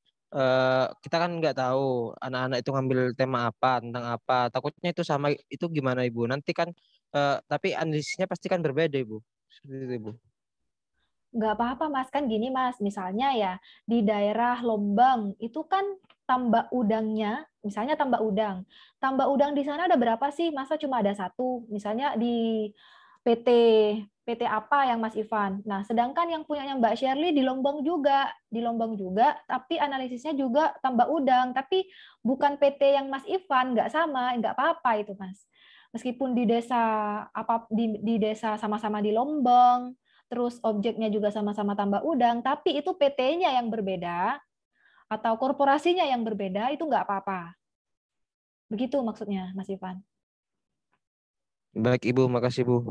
kita kan nggak tahu anak-anak itu ngambil tema apa, tentang apa. Takutnya itu sama, itu gimana, Ibu? Nanti kan, tapi analisisnya pasti kan berbeda, Ibu. Seperti itu, Ibu. Nggak apa-apa, Mas. Kan gini, Mas. Misalnya ya, di daerah Lombang, itu kan tambak udangnya, misalnya tambak udang. Tambak udang di sana ada berapa sih? Masa cuma ada satu? Misalnya di PT apa yang Mas Ivan. Nah, sedangkan yang punyanya Mbak Shirley di Lombang juga, tapi analisisnya juga tambak udang, tapi bukan PT yang Mas Ivan, nggak sama, nggak apa-apa itu, Mas. Meskipun di desa sama-sama di Lombang, terus objeknya juga sama-sama tambak udang, tapi itu PT-nya yang berbeda atau korporasinya yang berbeda, itu nggak apa-apa. Begitu maksudnya, Mas Ivan. Baik, Ibu. Makasih, Bu.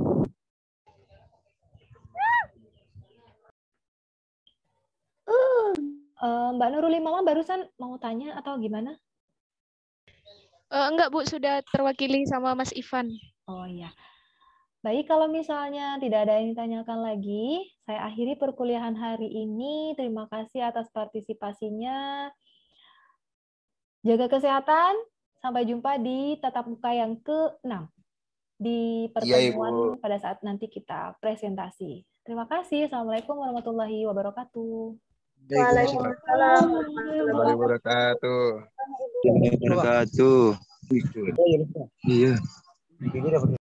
Mbak Nurul Mama barusan mau tanya atau gimana? Enggak, Bu. Sudah terwakili sama Mas Ivan. Oh iya. Baik, kalau misalnya tidak ada yang ditanyakan lagi, saya akhiri perkuliahan hari ini. Terima kasih atas partisipasinya. Jaga kesehatan. Sampai jumpa di tatap muka yang ke-6 di pertemuan pada saat nanti kita presentasi. Terima kasih. Assalamualaikum warahmatullahi wabarakatuh. Waalaikumsalam warahmatullahi wabarakatuh. Wabarakatuh. Iya.